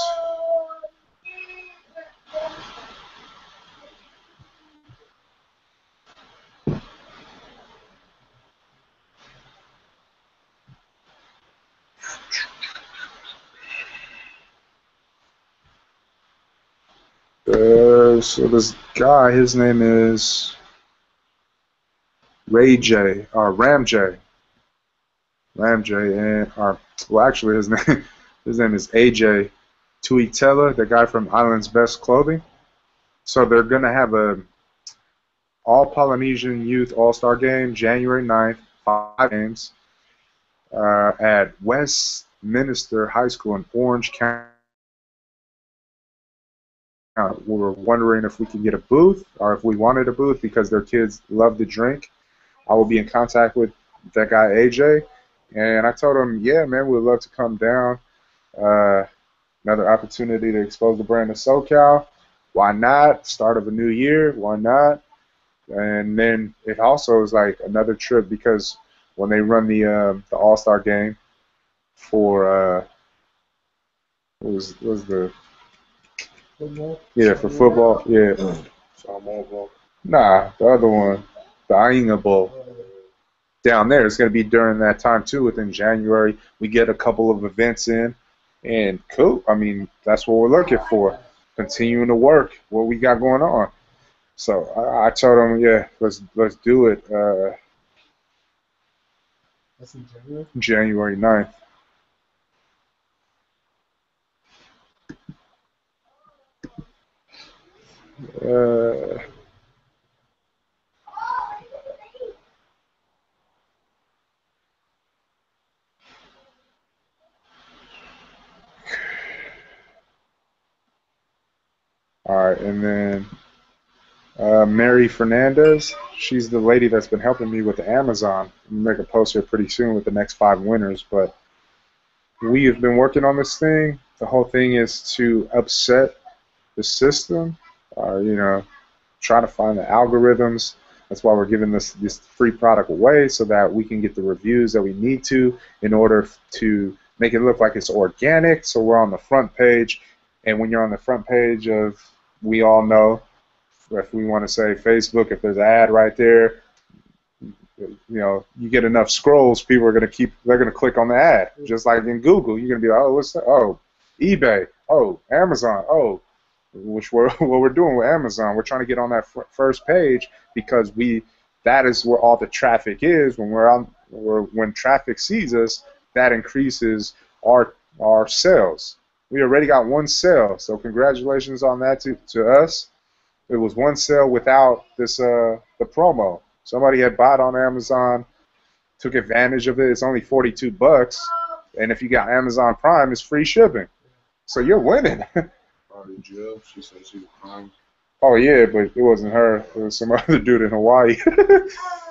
So this guy, his name is Ram J, and well, actually his name is AJ Tuitela, the guy from Island's Best Clothing. So they're gonna have a All Polynesian Youth All-Star Game, January 9th, 5 games at Westminster High School in Orange County. We're wondering if we can get a booth, or if we wanted a booth because their kids love to drink. I will be in contact with that guy AJ, and I told him, yeah, man, we'd love to come down. Another opportunity to expose the brand to SoCal. Why not? Start of a new year. Why not? And then it also is like another trip, because when they run the All-Star game for what Football? Yeah, for football. Yeah. Samoa Bowl. Nah, the other one, the Ainga Bowl. Down there, it's going to be during that time too. Within January, we get a couple of events in, and cool. I mean, that's what we're looking for. Continuing to work what we got going on. So I told them, yeah, let's do it. That's in January? January 9th. All right, and then Mary Fernandez, she's the lady that's been helping me with the Amazon. I'm gonna make a post here pretty soon with the next 5 winners, but we have been working on this thing. The whole thing is to upset the system, try to find the algorithms. That's why we're giving this free product away, so that we can get the reviews that we need to in order to make it look like it's organic, so we're on the front page. And when you're on the front page of, we all know, if we want to say Facebook, if there's an ad right there, you get enough scrolls, people are they're going to click on the ad. Just like in Google, you're going to be like, oh, what's that? Oh, eBay. Oh, Amazon. Oh, what we're doing with Amazon. We're trying to get on that first page because that is where all the traffic is. When traffic sees us, that increases our sales. We already got 1 sale, so congratulations on that to us. It was 1 sale without this the promo. Somebody had bought on Amazon, took advantage of it. It's only $42, and if you got Amazon Prime, it's free shipping. So you're winning. Jill, she said she was Prime. Oh yeah, but it wasn't her. It was some other dude in Hawaii.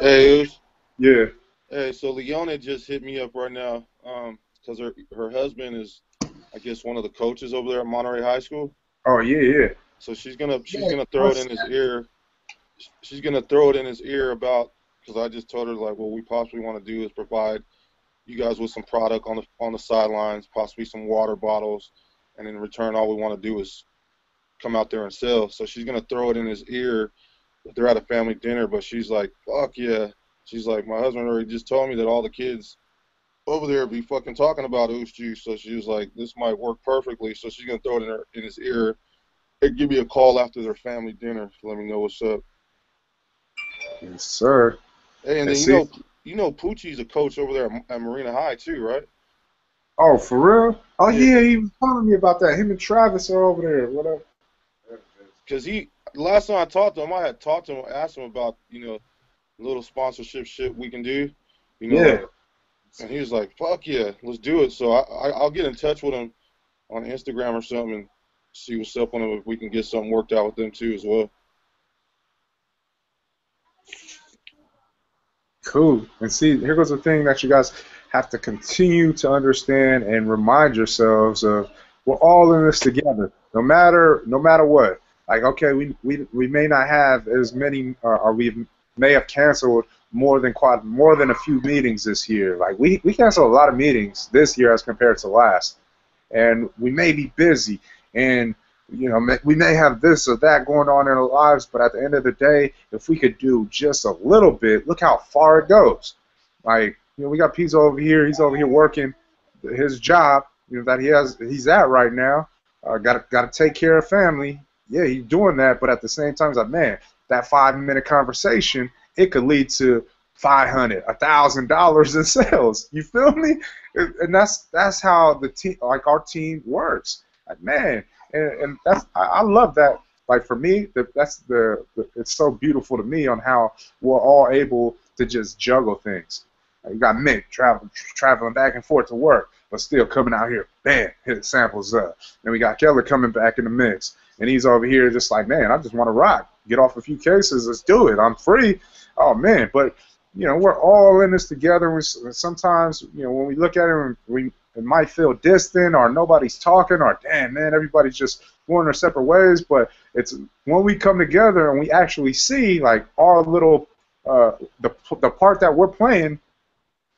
Hey, yeah. Hey, so Leona just hit me up right now, because her husband is, I guess, one of the coaches over there at Monterey High School. Oh yeah. So she's gonna throw it in his ear. She's gonna throw it in his ear about, because I just told her, like, what we possibly want to do is provide you guys with some product on the sidelines, possibly some water bottles, and in return, all we want to do is come out there and sell. So she's gonna throw it in his ear. They're at a family dinner, but she's like, fuck yeah. She's like, my husband already just told me that all the kids over there be fucking talking about Oos Juice. So she was like, this might work perfectly. So she's gonna throw it in his ear. Hey, give me a call after their family dinner. Let me know what's up. Yes, sir. Hey, and then you know Poochie's a coach over there at Marina High too, right? Oh, for real? Oh yeah, he was telling me about that. Him and Travis are over there. What up? Because last time I talked to him, I had talked to him, asked him about, little sponsorship shit we can do, Yeah. And he was like, fuck yeah, let's do it. So I'll get in touch with him on Instagram or something and see what's up on him, if we can get something worked out with them too as well. Cool. And see, here goes the thing that you guys have to continue to understand and remind yourselves of. We're all in this together, no matter what. Like, okay, we may not have as many, or we may have canceled more than a few meetings this year. Like, we canceled a lot of meetings this year as compared to last, and we may be busy, and we may have this or that going on in our lives, but at the end of the day, if we could do just a little bit, look how far it goes. Like, we got Pizzo over here. He's over here working his job, that he's at right now. Got to take care of family. Yeah, he's doing that, but at the same time, it's like, man, that 5-minute conversation, it could lead to $500, $1,000 in sales. You feel me? And that's how the team, like our team, works. Like, man. And I love that. Like, for me, it's so beautiful to me on how we're all able to just juggle things. Like, you got Mick traveling back and forth to work, but still coming out here, bam, hit samples up. And we got Keller coming back in the mix, and he's over here just like, man, I just want to rock, get off a few cases, let's do it. I'm free. Oh man, but we're all in this together. Sometimes when we look at it, it might feel distant, or nobody's talking, or damn, man, everybody's just going their separate ways. But it's when we come together and we actually see, like, our little the part that we're playing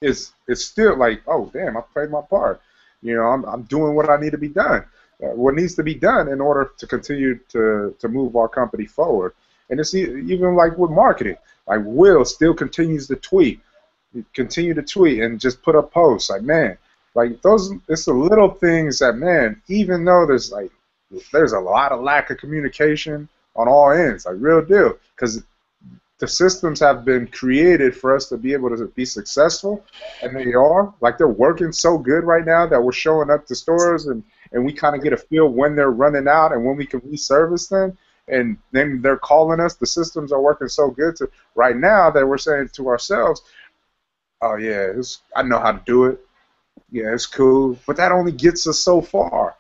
is still like, oh damn, I played my part. I'm doing what I need to be done. what needs to be done in order to continue to move our company forward. And it's even like with marketing. Like Will still continues to tweet, and just put up posts. Like, man, like those, it's the little things that, man, even though there's a lot of lack of communication on all ends, like real deal, because the systems have been created for us to be able to be successful, and they are. Like, they're working so good right now that we're showing up to stores and we kind of get a feel when they're running out and when we can reservice them, and then they're calling us. The systems are working so good right now that we're saying to ourselves, oh yeah, I know how to do it. Yeah, it's cool, but that only gets us so far.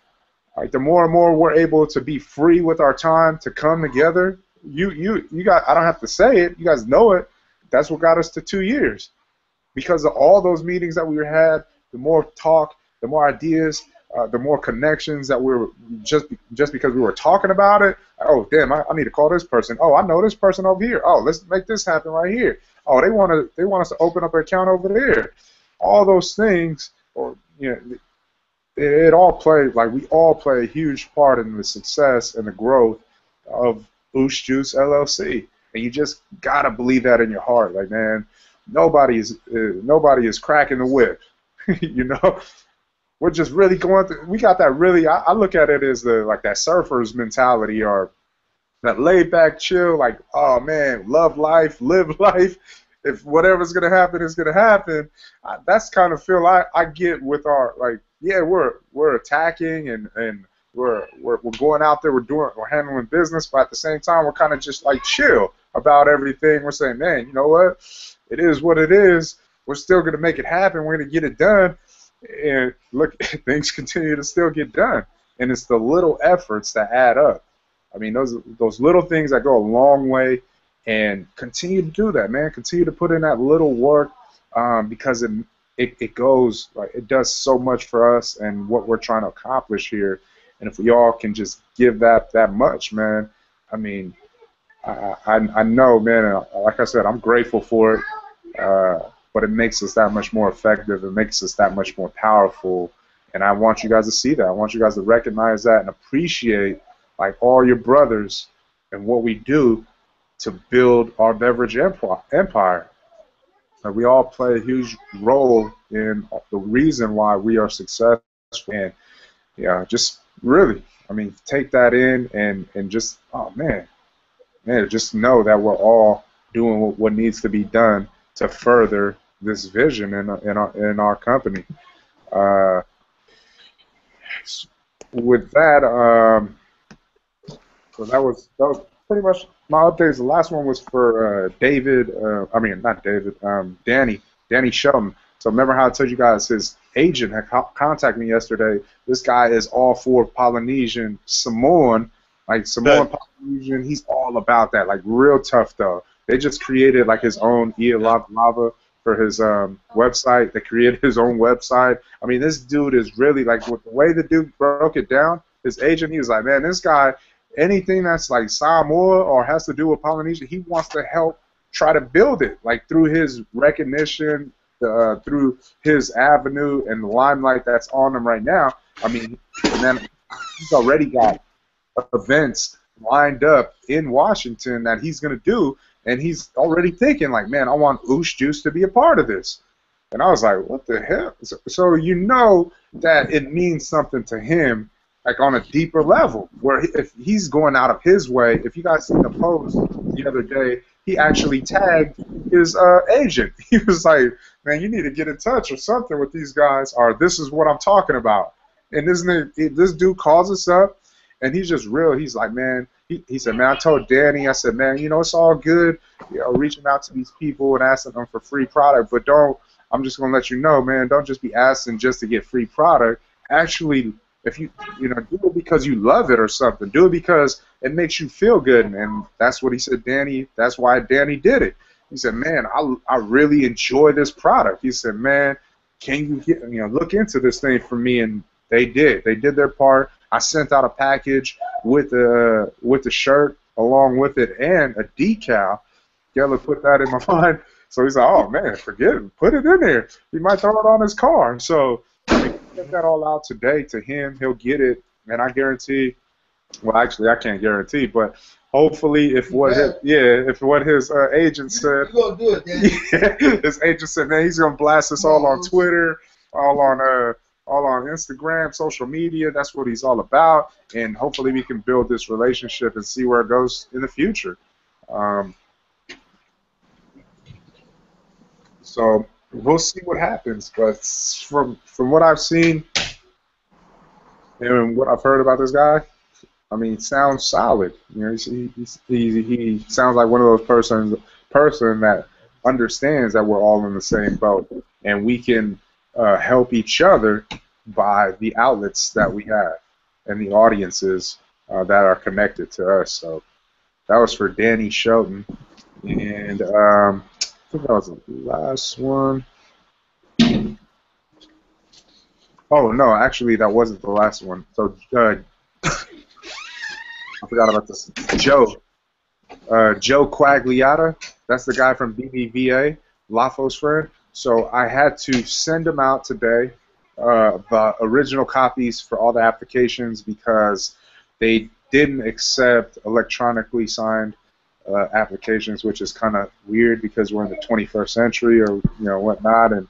Like, the more and more we're able to be free with our time to come together, you got, I don't have to say it, you guys know it, that's what got us to 2 years. Because of all those meetings that we had, the more talk, the more ideas, the more connections that we were, just because we were talking about it. Oh, damn, I need to call this person. Oh, I know this person over here. Oh, let's make this happen right here. Oh, they want us to open up an account over there. All those things, or it all plays, like, we all play a huge part in the success and the growth of Oosh Juice LLC. And you just gotta believe that in your heart. Like, man, nobody is cracking the whip. We're just really going through. We got that really. I look at it as that surfer's mentality, or that laid back, chill. Like, oh man, love life, live life. If whatever's gonna happen is gonna happen. That's kind of feel I get with our, like, yeah, we're attacking and we're going out there. We're handling business, but at the same time, we're kind of just like chill about everything. We're saying, man, you know what? It is what it is. We're still gonna make it happen. We're gonna get it done. And look, things continue to still get done, and it's the little efforts that add up. I mean, those little things that go a long way, and continue to do that, man. Continue to put in that little work, because it goes, like, it does so much for us and what we're trying to accomplish here. And if we all can just give that much, man, I mean, I know, man. Like I said, I'm grateful for it. But it makes us that much more effective. It makes us that much more powerful. And I want you guys to see that. I want you guys to recognize that and appreciate, like, all your brothers and what we do to build our beverage empire. Like, we all play a huge role in the reason why we are successful. And yeah, just really, I mean, take that in and just, oh man, just know that we're all doing what needs to be done to further this vision in our company. With that, so that was pretty much my updates. The last one was for David. I mean, not David. Danny Shelton. So remember how I told you guys his agent had contacted me yesterday. This guy is all for Polynesian Samoan, like Samoan Polynesian. He's all about that, like real tough though. They just created like his own Ia Lava for his website. They created his own website. I mean, this dude is really, like, with the way the dude broke it down, his agent, he was like, man, this guy, anything that's like Samoa or has to do with Polynesia, he wants to help try to build it, like, through his recognition, through his avenue and the limelight that's on him right now. I mean, and then he's already got events lined up in Washington that he's going to do. And he's already thinking, like, man, I want Oosh Juice to be a part of this. And I was like, what the hell? So you know that it means something to him, like, on a deeper level, where if he's going out of his way. If you guys seen the post the other day, he actually tagged his agent. He was like, man, you need to get in touch or something with these guys, or this is what I'm talking about. And this dude calls us up, and he's just real. He's like, man, he said, man, I told Danny, I said, man, you know, it's all good, you know, reaching out to these people and asking them for free product, but I'm just going to let you know, man, don't just be asking just to get free product. Actually, if you know, do it because you love it or something. Do it because it makes you feel good. And that's what he said, Danny, that's why Danny did it. He said, man, I really enjoy this product. He said, man, can you look into this thing for me? And they did. They did their part. I sent out a package with the shirt along with it and a decal. Geller put that in my mind. So he's like, oh, man, forget it. Put it in there. He might throw it on his car. So I mean, get that all out today to him. He'll get it and I guarantee. Well, actually, I can't guarantee, but hopefully, if what his agent said, you gonna do it, yeah, his agent said, man, he's gonna blast us all on Twitter, all on Instagram, social media. That's what he's all about, and hopefully, we can build this relationship and see where it goes in the future. So we'll see what happens, but from what I've seen and what I've heard about this guy. I mean, he sounds solid. You know, he sounds like one of those person that understands that we're all in the same boat, and we can help each other by the outlets that we have and the audiences that are connected to us. So that was for Danny Shelton, and I think that was the last one. Oh no, actually that wasn't the last one. So. I forgot about this. Joe Quagliata. That's the guy from BBVA, Lafo's friend. So I had to send him out today the original copies for all the applications because they didn't accept electronically signed applications, which is kind of weird because we're in the 21st century or whatnot. And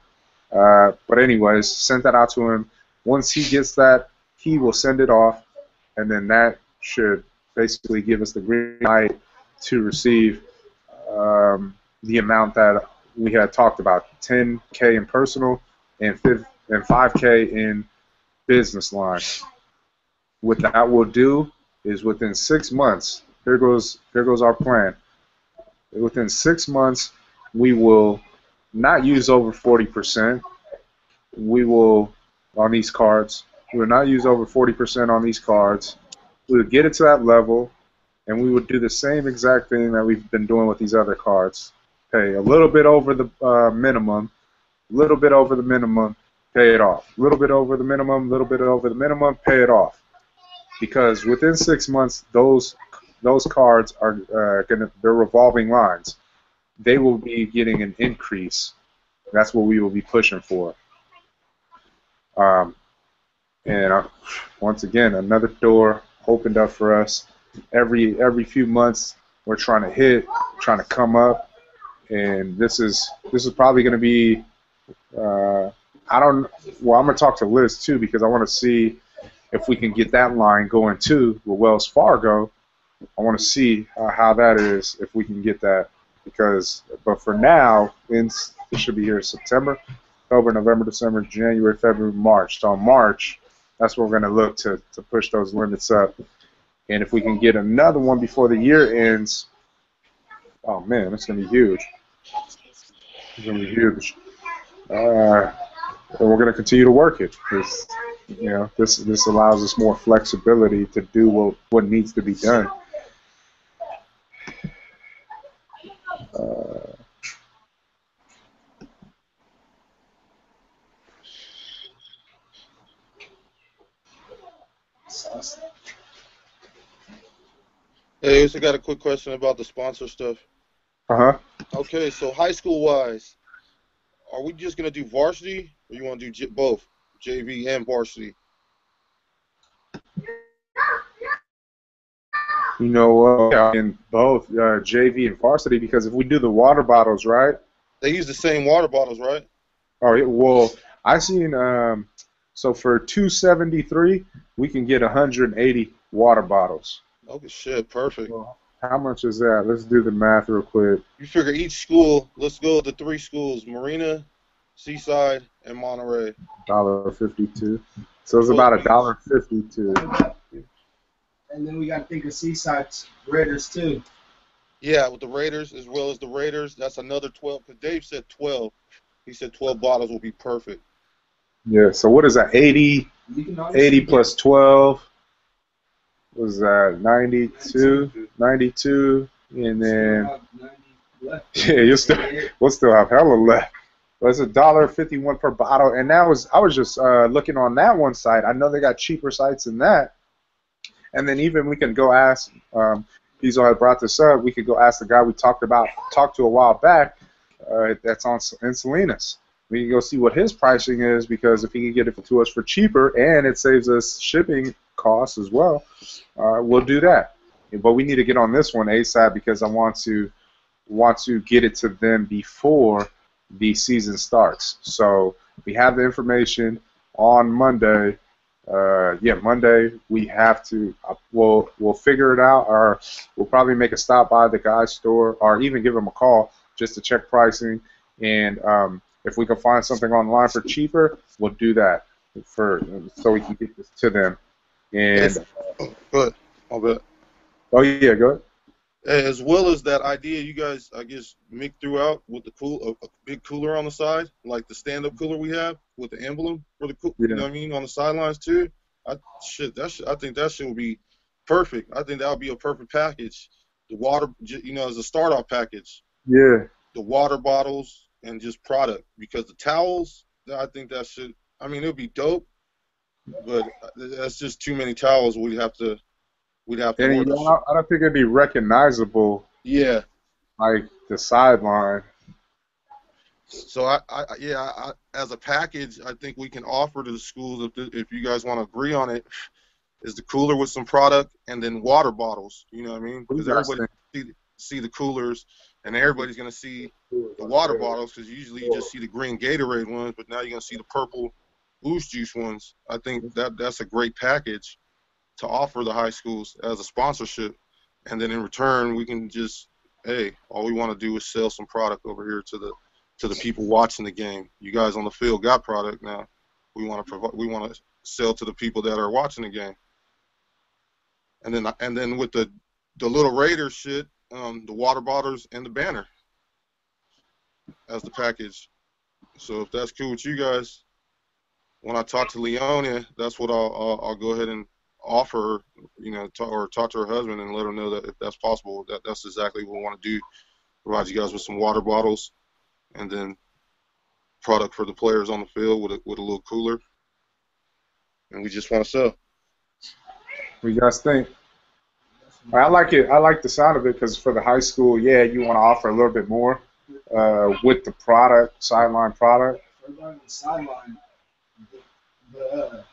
but anyways, sent that out to him. Once he gets that, he will send it off, and then that should basically give us the green light to receive the amount that we had talked about, $10K in personal and $5K in business line. What that will do is within 6 months, here goes our plan. Within 6 months, we will not use over 40%. We will, on these cards, we will not use over 40% on these cards. We would get it to that level, and we would do the same exact thing that we've been doing with these other cards. Pay a little bit over the minimum, a little bit over the minimum, pay it off. A little bit over the minimum, a little bit over the minimum, pay it off. Because within 6 months, those cards are they're revolving lines. They will be getting an increase. That's what we will be pushing for. And once again, another door opened up for us. Every few months we're trying to come up, and this is probably going to be I'm going to talk to Liz too because I want to see if we can get that line going too with Wells Fargo. I want to see how that is, if we can get that, but for now it should be here September, October, November, December, January, February, March. So in March, that's what we're going to look to push those limits up. And if we can get another one before the year ends, oh man, that's going to be huge. It's going to be huge. And we're going to continue to work it. This allows us more flexibility to do what needs to be done. Hey, I also got a quick question about the sponsor stuff. Okay, so high school wise, are we just gonna do varsity, or you want to do both, JV and varsity? In both JV and varsity, because if we do the water bottles, right? They use the same water bottles, right? Oh, well, I seen so for $273, we can get 180 water bottles. Okay, shit, perfect. Well, how much is that? Let's do the math real quick. You figure each school, let's go with the 3 schools, Marina, Seaside, and Monterey. $1.52. So it's about $1.52. And then we got to think of Seaside's Raiders too. Yeah, with the Raiders as well as the Raiders, that's another 12. Because Dave said 12. He said 12 bottles will be perfect. Yeah. So what is that? 80 plus 12. What is that? 92, and then yeah, we'll still have hella left. But it's $1.51 per bottle, and I was just looking on that one site. I know they got cheaper sites than that. And then even we can go ask, Pizzo had brought this up, we could go ask the guy we talked to a while back that's in Salinas. We can go see what his pricing is, because if he can get it to us for cheaper and it saves us shipping costs as well, we'll do that. But we need to get on this one ASAP because I want to get it to them before the season starts. So we have the information on Monday. Monday we have to. We'll figure it out, or we'll probably make a stop by the guy's store, or even give them a call just to check pricing. And if we can find something online for cheaper, we'll do that so we can get this to them. And good. I'll bet. Oh yeah, go ahead. As well as that idea you guys, I guess, Mick threw out with the a big cooler on the side, like the stand-up cooler we have with the emblem for the you know what I mean, on the sidelines too. I think that shit would be perfect. I think that would be a perfect package. The water, you know, as a start-off package. Yeah. The water bottles and just product, because the towels, I think that should. I mean, it would be dope, but that's just too many towels. We'd have to. And I don't think it'd be recognizable. Yeah. Like the sideline. So I as a package, I think we can offer to the schools, if you guys want to agree on it, is the cooler with some product and then water bottles. You know what I mean? Because everybody see the coolers, and everybody's gonna see the water bottles, because usually you just see the green Gatorade ones, but now you're gonna see the purple Boost Juice ones. I think that's a great package to offer the high schools as a sponsorship, and then in return we can just, hey, all we want to do is sell some product over here to the people watching the game. You guys on the field got product now. We want to sell to the people that are watching the game. And then with the little Raiders shit, the water bottles and the banner as the package. So if that's cool with you guys, when I talk to Leonia, that's what I'll go ahead and offer, you know, or talk to her husband and let her know that if that's possible, that's exactly what we want to do. Provide you guys with some water bottles, and then product for the players on the field with a little cooler, and we just want to sell. What do you guys think? I like it. I like the sound of it, because for the high school, yeah, you want to offer a little bit more with the product, sideline product. Regarding the sideline, the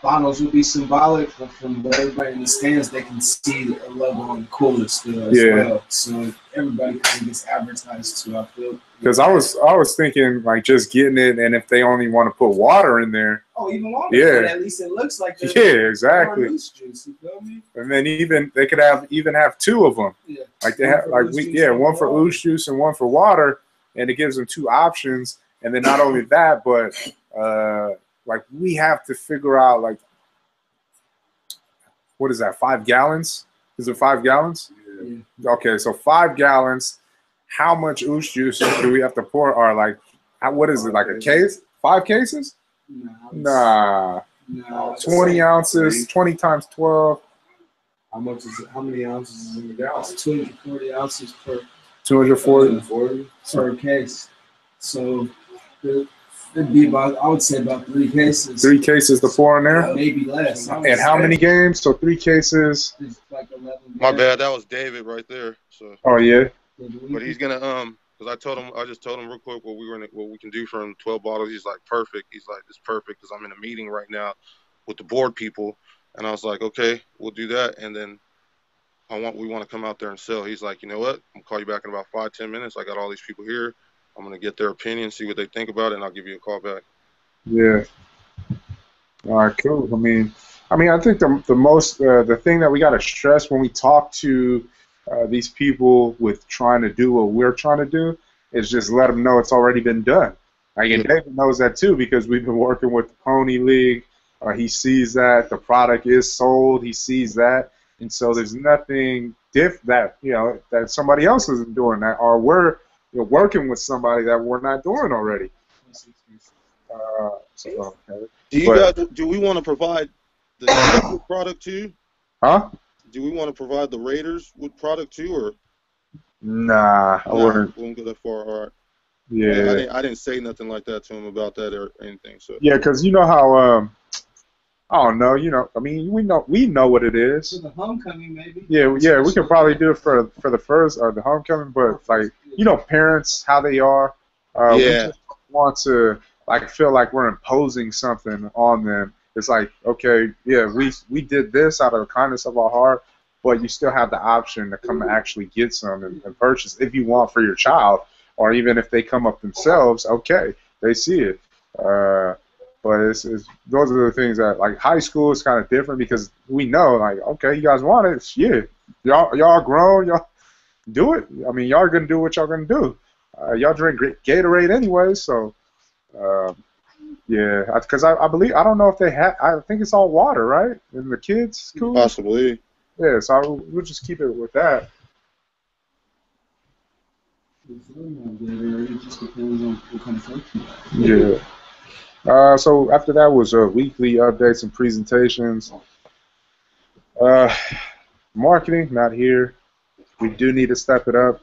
bottles would be symbolic, but from everybody in the stands, they can see a logo on the cooler still as well. So everybody kind of gets advertised to, I feel. Because I was thinking like just getting it, and if they only want to put water in there. Oh, even water. Yeah. But at least it looks like. Yeah, exactly. Juice, you feel me? And then they could have two of them. Yeah. Like they have one for Ooze Juice and one for water, and it gives them two options. And then not only that, but like we have to figure out, like, what is that, 5 gallons? Is it 5 gallons? Yeah. Okay, so 5 gallons. How much Ooze Juice do we have to pour? Or like, what is it, like a case? 5 cases? Nah. 20 ounces, 20 times 12. How many ounces is in the gallon? 240 ounces per. 240 per case. So it'd be about, I would say about 3 cases. 3 cases to pour in there? Maybe less. And how many games? So 3 cases. Like 11 My bad, that was David right there. So. Oh yeah. But he's gonna because I just told him real quick what we can do for him, 12 bottles. He's like, perfect. He's like, it's perfect because I'm in a meeting right now with the board people, and I was like, okay, we'll do that, and then we want to come out there and sell. He's like, you know what? I'm gonna call you back in about 5-10 minutes. I got all these people here. I'm gonna get their opinion, see what they think about it, and I'll give you a call back. Yeah. All right, cool. I mean, I think the thing that we got to stress when we talk to these people with trying to do what we're trying to do is just let them know it's already been done. Like, and David knows that too, because we've been working with the Pony League. He sees that the product is sold. He sees that, and so there's nothing that that somebody else isn't doing that, or we're working with somebody that we're not doing already. Do we want to provide the product too? Huh? Do we want to provide the Raiders with product too, or? Nah, I wouldn't. We won't go that far. All right. Yeah. I didn't say nothing like that to him about that or anything. So. Yeah, because you know how I don't know. I mean, we know what it is. For the homecoming, maybe. Yeah, we could probably do it for the first or the homecoming, but like parents, how they are. We just want to feel like we're imposing something on them It's like, okay, yeah, we did this out of the kindness of our heart, but you still have the option to come and actually get some and purchase if you want for your child, or even if they come up themselves, okay, they see it. But it's those are the things that, like, high school is kind of different because we know, like, okay, you guys want it, yeah, y'all grown, y'all do it. I mean, y'all are gonna do what y'all gonna do. Y'all drink Gatorade anyway, so yeah, because I believe, I don't know if they have, I think it's all water, right, in the kids' school. Possibly. Yeah, so we'll just keep it with that. It just depends on what kind of function. Yeah. So after that was weekly updates and presentations. Marketing, not here. We do need to step it up.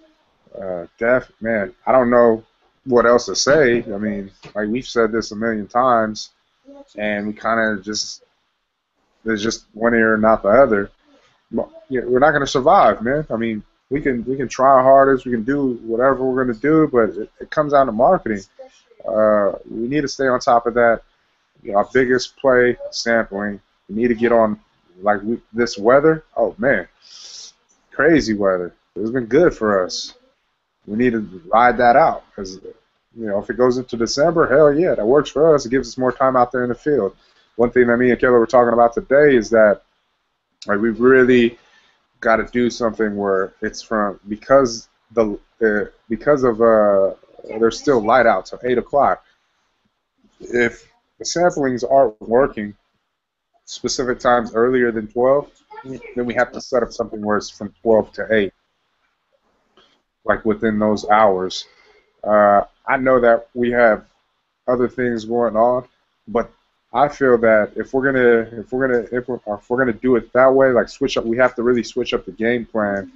Man, I don't know what else to say. I mean, like, we've said this a million times, and we kind of just, there's just one ear and not the other. We're not going to survive, man. I mean, we can try our hardest, we can do whatever we're going to do, but it comes down to marketing. We need to stay on top of that. Our biggest play, sampling. We need to get on, like, this weather. Oh man, crazy weather. It's been good for us. We need to ride that out, because if it goes into December, hell yeah, that works for us. It gives us more time out there in the field. One thing that me and Kayla were talking about today is that, like, we've really got to do something where it's because of there's still light out till 8 o'clock. If the samplings aren't working specific times earlier than 12, then we have to set up something where it's from 12 to 8, like within those hours. I know that we have other things going on, but I feel that if we're gonna do it that way, like switch up, we have to really switch up the game plan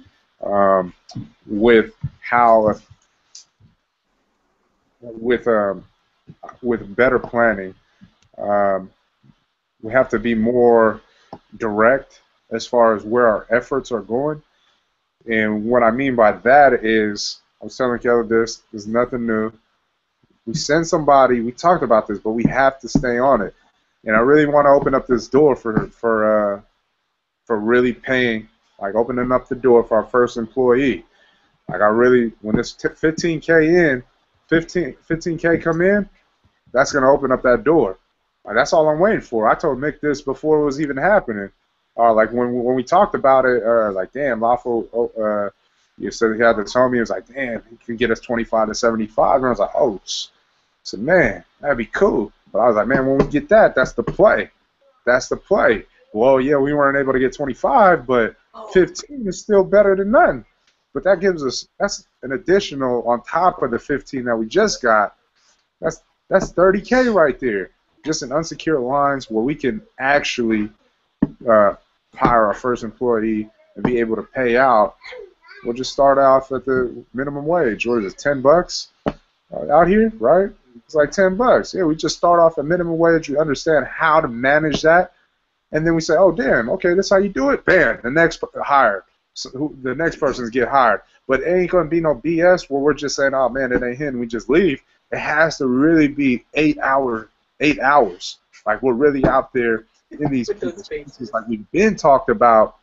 with better planning. We have to be more direct as far as where our efforts are going. And what I mean by that is, I was telling Kelly this is nothing new. We send somebody, we talked about this, but we have to stay on it. And I really want to open up this door for really paying, like opening up the door for our first employee. Like, when this 15K come in, that's going to open up that door. Like, that's all I'm waiting for. I told Mick this before it was even happening. Like when we talked about it, like, damn, Lawful, you said he had to tell me, he was like, damn, he can get us 25 to 75. And I was like, oh, I said, man, that'd be cool. But I was like, man, when we get that, that's the play. That's the play. Well, yeah, we weren't able to get 25, but 15 is still better than none. But that gives us, that's an additional on top of the 15 that we just got. That's 30K right there. Just in unsecured lines where we can actually hire our first employee and be able to pay out. We'll just start off at the minimum wage. What is it, $10 out here, right? It's like $10. Yeah, we just start off at minimum wage. We understand how to manage that, and then we say, oh damn, okay, that's how you do it. Bam, the next hired. So the next person's get hired. But it ain't gonna be no BS where we're just saying, oh man, it ain't him, we just leave. It has to really be 8 hours. Like, we're really out there in these spaces, like we've been talked about.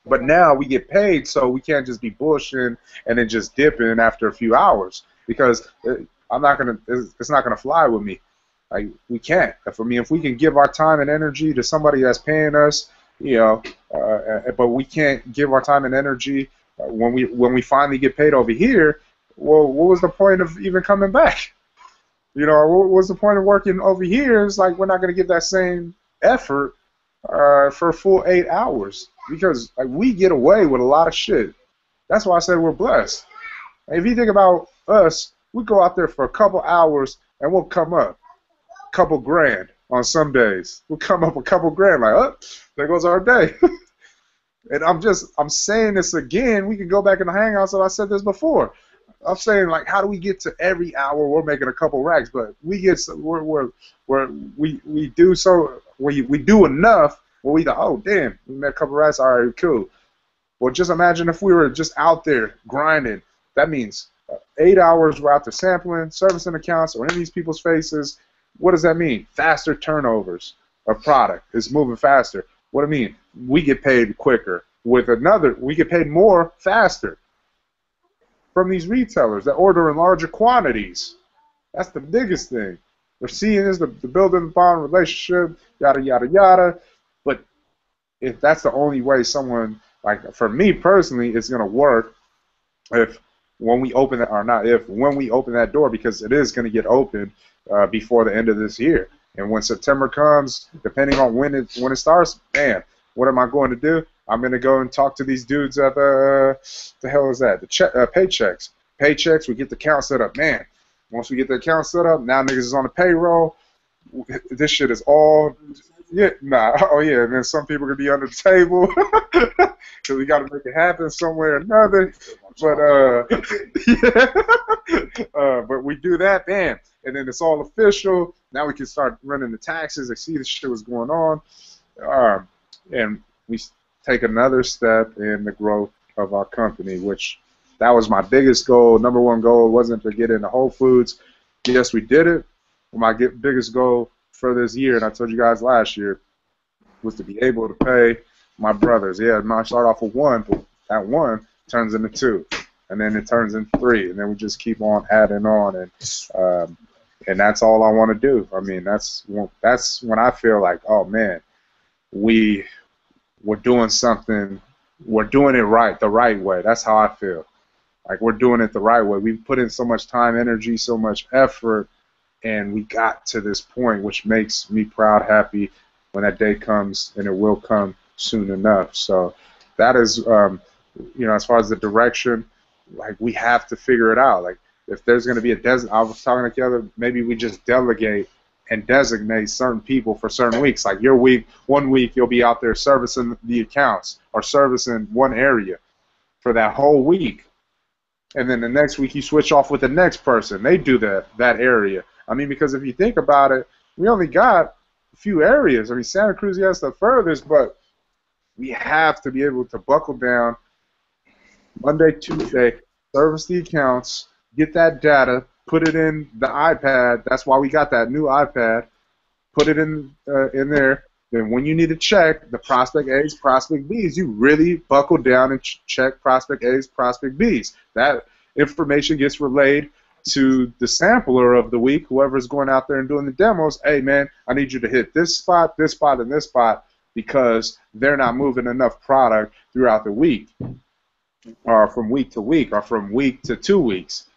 But now we get paid, so we can't just be bullshitting and then just dipping after a few hours, because it's not gonna fly with me. Like, we can't. If we can give our time and energy to somebody that's paying us, but we can't give our time and energy when we finally get paid over here. Well, what was the point of even coming back? What was the point of working over here? It's like we're not gonna give that same effort for a full 8 hours, because like, we get away with a lot of shit. That's why I said we're blessed. If you think about us, we go out there for a couple hours and we'll come up a couple grand on some days. We'll come up a couple grand, like, oh, there goes our day. And I'm saying this again. We can go back in the Hangouts, and I said this before. I'm saying, like, how do we get to every hour we're making a couple racks, but we do enough where we go, oh damn, we made a couple racks, all right, cool. Well, just imagine if we were just out there grinding. That means 8 hours we're out there sampling, servicing accounts, or in these people's faces. What does that mean? Faster turnovers. of product. It's moving faster. What do I mean? We get paid quicker. With another, we get paid more faster from these retailers that order in larger quantities. That's the biggest thing. They're seeing is the building the bond relationship, yada, yada, yada. But if that's the only way someone, like for me personally, it's going to work if when we open that, or not if, when we open that door, because it is going to get open before the end of this year. And when September comes, depending on when it starts, man, what am I going to do? I'm going to go and talk to these dudes at the hell is that? The Paychex. Paychex, we get the account set up. Man, once we get the account set up, now niggas is on the payroll. This shit is all, yeah, nah, oh yeah, and then some people could be under the table because we got to make it happen somewhere or another. But yeah, but we do that, man, and then it's all official. Now we can start running the taxes. They see the shit was going on, and we take another step in the growth of our company, which that was my biggest goal. Number one goal wasn't to get into Whole Foods. Yes, we did it. My biggest goal for this year, and I told you guys last year, was to be able to pay my brothers. Yeah, I might start off with one, but that one turns into two, and then it turns into three, and then we just keep on adding on, and that's all I want to do. I mean, that's when I feel like, oh man, we're doing something, we're doing it right, the right way. That's how I feel. Like we're doing it the right way. We've put in so much time, energy, so much effort, and we got to this point, which makes me proud, happy when that day comes, and it will come soon enough. So that is, you know, as far as the direction, like we have to figure it out. Like if there's going to be I was talking to the other, maybe we just delegate and designate certain people for certain weeks. Like your week, 1 week you'll be out there servicing the accounts or servicing one area for that whole week. And then the next week you switch off with the next person. They do that area. I mean, because if you think about it, we only got a few areas. I mean, Santa Cruz, yes, the furthest, but we have to be able to buckle down Monday, Tuesday, service the accounts, get that data, put it in the iPad. That's why we got that new iPad. Put it in there. Then when you need to check the prospect A's, prospect B's, you really buckle down and check prospect A's, prospect B's. That information gets relayed to the sampler of the week, whoever's going out there and doing the demos. Hey, man, I need you to hit this spot, and this spot, because they're not moving enough product throughout the week, or from week to week, or from week to 2 weeks.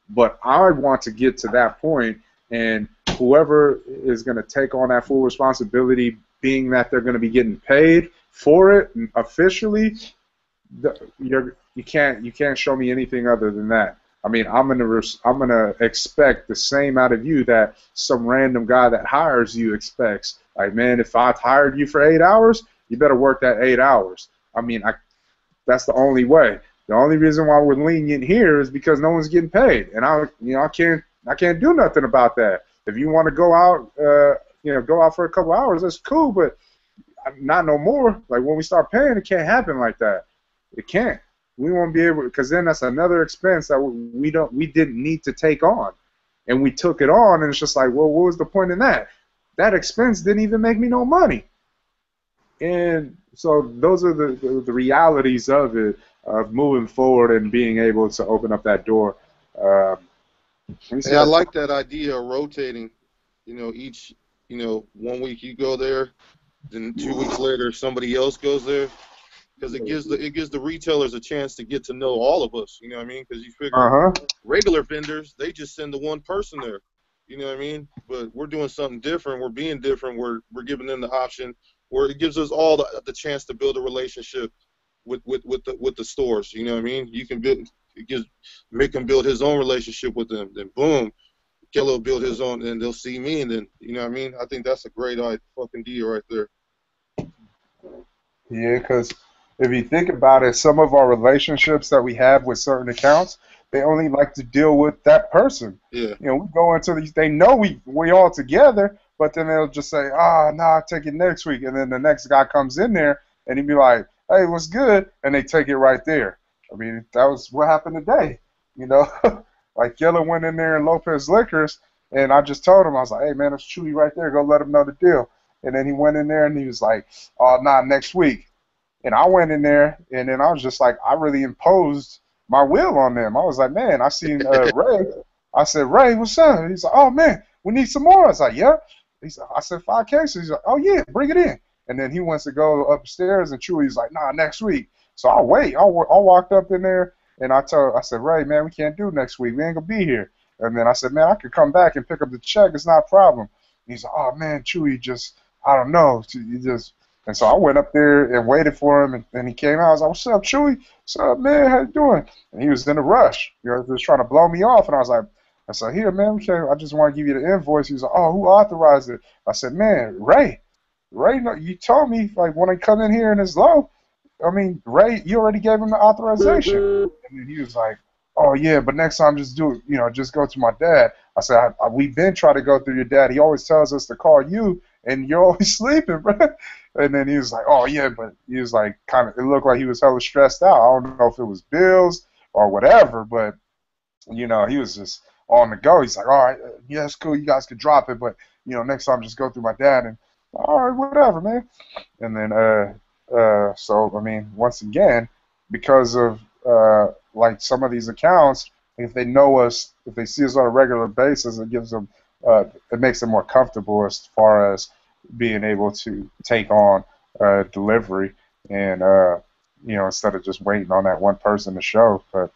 But I want to get to that point, and whoever is going to take on that full responsibility, being that they're going to be getting paid for it officially, you can't show me anything other than that. I mean, I'm gonna expect the same out of you that some random guy that hires you expects. Like, man, if I hired you for 8 hours, you better work that 8 hours. I mean, that's the only way. The only reason why we're lenient here is because no one's getting paid, and I can't do nothing about that. If you want to go out, go out for a couple hours, that's cool, but not no more. Like when we start paying, it can't happen like that. It can't. We won't be able, because then that's another expense that we didn't need to take on, and we took it on, and it's just like, well, what was the point in that? That expense didn't even make me no money. And so those are the realities of it, of moving forward and being able to open up that door. Hey, I like that idea of rotating. Each 1 week you go there, then 2 weeks later somebody else goes there, because it gives the retailers a chance to get to know all of us. You know what I mean? Because you figure regular vendors, they just send the one person there. You know what I mean? But we're doing something different. We're being different. We're giving them the option where it gives us all the chance to build a relationship with the stores. You know what I mean? You can make him build his own relationship with them. Then boom, Kello will build his own, and they'll see me, and then you know what I mean? I think that's a great fucking deal right there. Yeah, because if you think about it, some of our relationships that we have with certain accounts, they only like to deal with that person. Yeah. We go into these, they know we all together, but then they'll just say, I'll take it next week. And then the next guy comes in there, and he'd be like, hey, what's good? And they take it right there. I mean, that was what happened today. Like Yella went in there in Lopez Liquors, and I just told him, I was like, hey, man, it's Chewy right there. Go let him know the deal. And then he went in there and he was like, oh, nah, next week. And I went in there, and then I was just like, I really imposed my will on them. I was like, man, I seen Ray. I said, Ray, what's up? He's like, oh, man, we need some more. I was like, yeah. I said, 5 cases. He's like, oh, yeah, bring it in. And then he wants to go upstairs, and Chewy's like, nah, next week. So I'll wait. I walked up in there, and I said, Ray, man, we can't do next week. We ain't going to be here. And then I said, man, I could come back and pick up the check. It's not a problem. And he's like, oh, man, Chewy just, I don't know. And so I went up there and waited for him, and he came out. I was like, what's up, Chewy? What's up, man? How you doing? And he was in a rush. You know, he was trying to blow me off. And I said, here, man, I just want to give you the invoice. He was like, oh, who authorized it? I said, man, Ray, you told me, like, when I come in here and it's low, I mean, Ray, you already gave him the authorization. And then he was like, oh, yeah, but next time just do it, just go to my dad. I said, we've been trying to go through your dad. He always tells us to call you, and you're always sleeping, bro. And then he was like, oh, yeah, but he was like, it looked like he was hella stressed out. I don't know if it was bills or whatever, but, he was just on the go. He's like, all right, yeah, it's cool. You guys can drop it, but, next time just go through my dad. And, all right, whatever, man. And then, so, I mean, once again, because of, like some of these accounts, if they know us, if they see us on a regular basis, it gives them, it makes them more comfortable as far as being able to take on delivery and, instead of just waiting on that one person to show. But,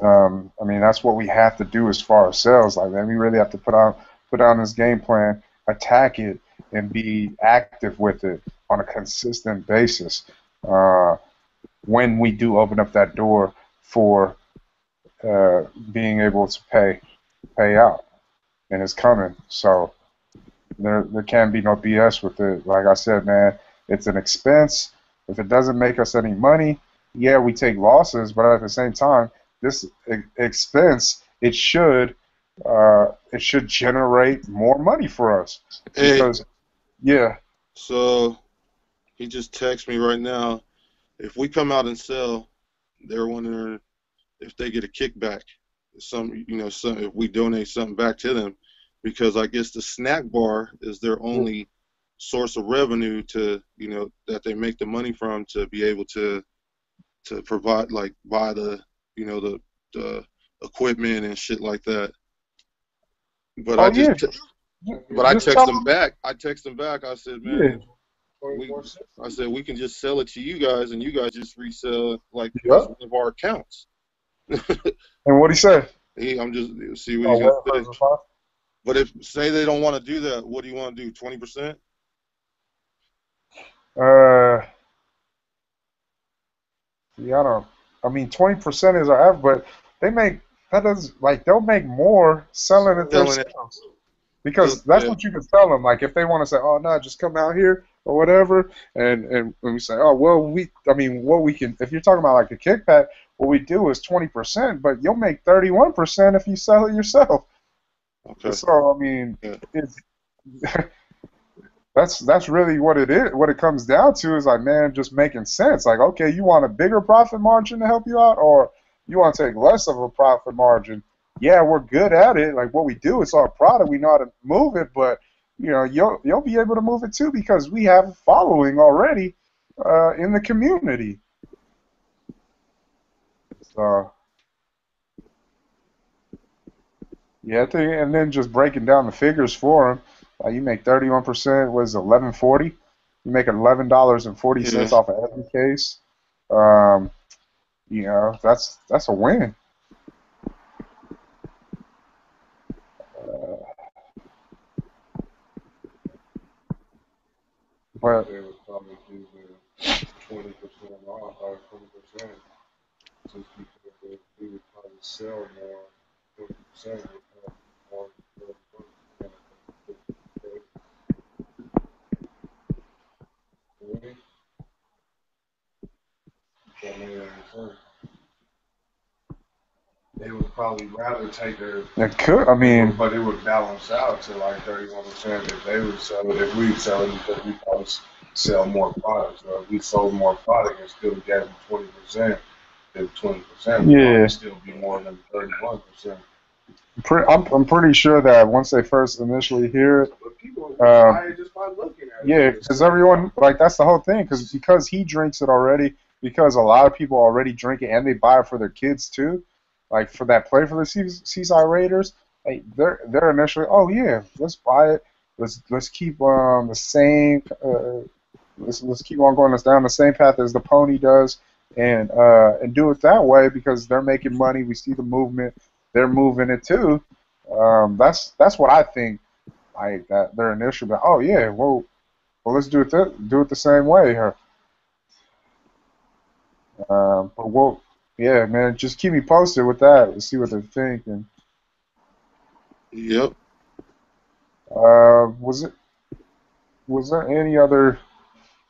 I mean, that's what we have to do as far as sales. Like, man, we really have to put on this game plan, attack it, and be active with it on a consistent basis when we do open up that door for being able to pay out. And it's coming. So there can be no BS with it. Like I said, man, it's an expense. If it doesn't make us any money, yeah, we take losses, but at the same time, this expense, it should generate more money for us. Because, yeah. So he just texted me right now. If we come out and sell, they're wondering if they get a kickback. If we donate something back to them, because I guess the snack bar is their only source of revenue to, that they make the money from to be able to provide, like, buy the, the equipment and shit like that. But I text them back. I said, man, I said we can just sell it to you guys, and you guys just resell like one of our accounts. And what he said? I'm just see what he's gonna say. But if say they don't want to do that, what do you want to do? 20%? Yeah, I mean, 20% is our average, but they'll make more selling it themselves. Because that's what you can tell them. Like, if they want to say, oh, no, just come out here or whatever, and we say, oh, well, if you're talking about like a kickback, what we do is 20%, but you'll make 31% if you sell it yourself. Okay. So, I mean, that's really what it is. What it comes down to is, like, man, just making sense. Like, okay, you want a bigger profit margin to help you out, or you want to take less of a profit margin? Yeah, we're good at it. Like, what we do, it's our product. We know how to move it, but you'll be able to move it too because we have a following already in the community. So, yeah, and then just breaking down the figures for them. You make 31%. What is it, $11.40? You make $11.40 off of every case. That's a win. But they would probably do the 20% off, or 20%, just because they would probably sell more. 20% would have more. They would probably rather take their. It could, I mean. But it would balance out to like 31% if they would sell it. If we sell it, because we probably sell more products. Or if we sold more product and still gave them 20%, then 20% would still be more than 31%. I'm pretty sure that once they first initially hear it, But people buy it just by looking at it. yeah, because everyone like that's the whole thing. Because he drinks it already. Because a lot of people already drink it and they buy it for their kids too. Like for that play for the Seaside Raiders, like they're initially, oh yeah, let's buy it. Let's keep the same. Let's keep on going us down the same path as the pony does, and do it that way because they're making money. We see the movement. They're moving it too. That's what I think. Like that their initial, but oh yeah, well let's do it the same way here. But we'll yeah, man, just keep me posted with that and see what they're thinking. Yep. Was it was there any other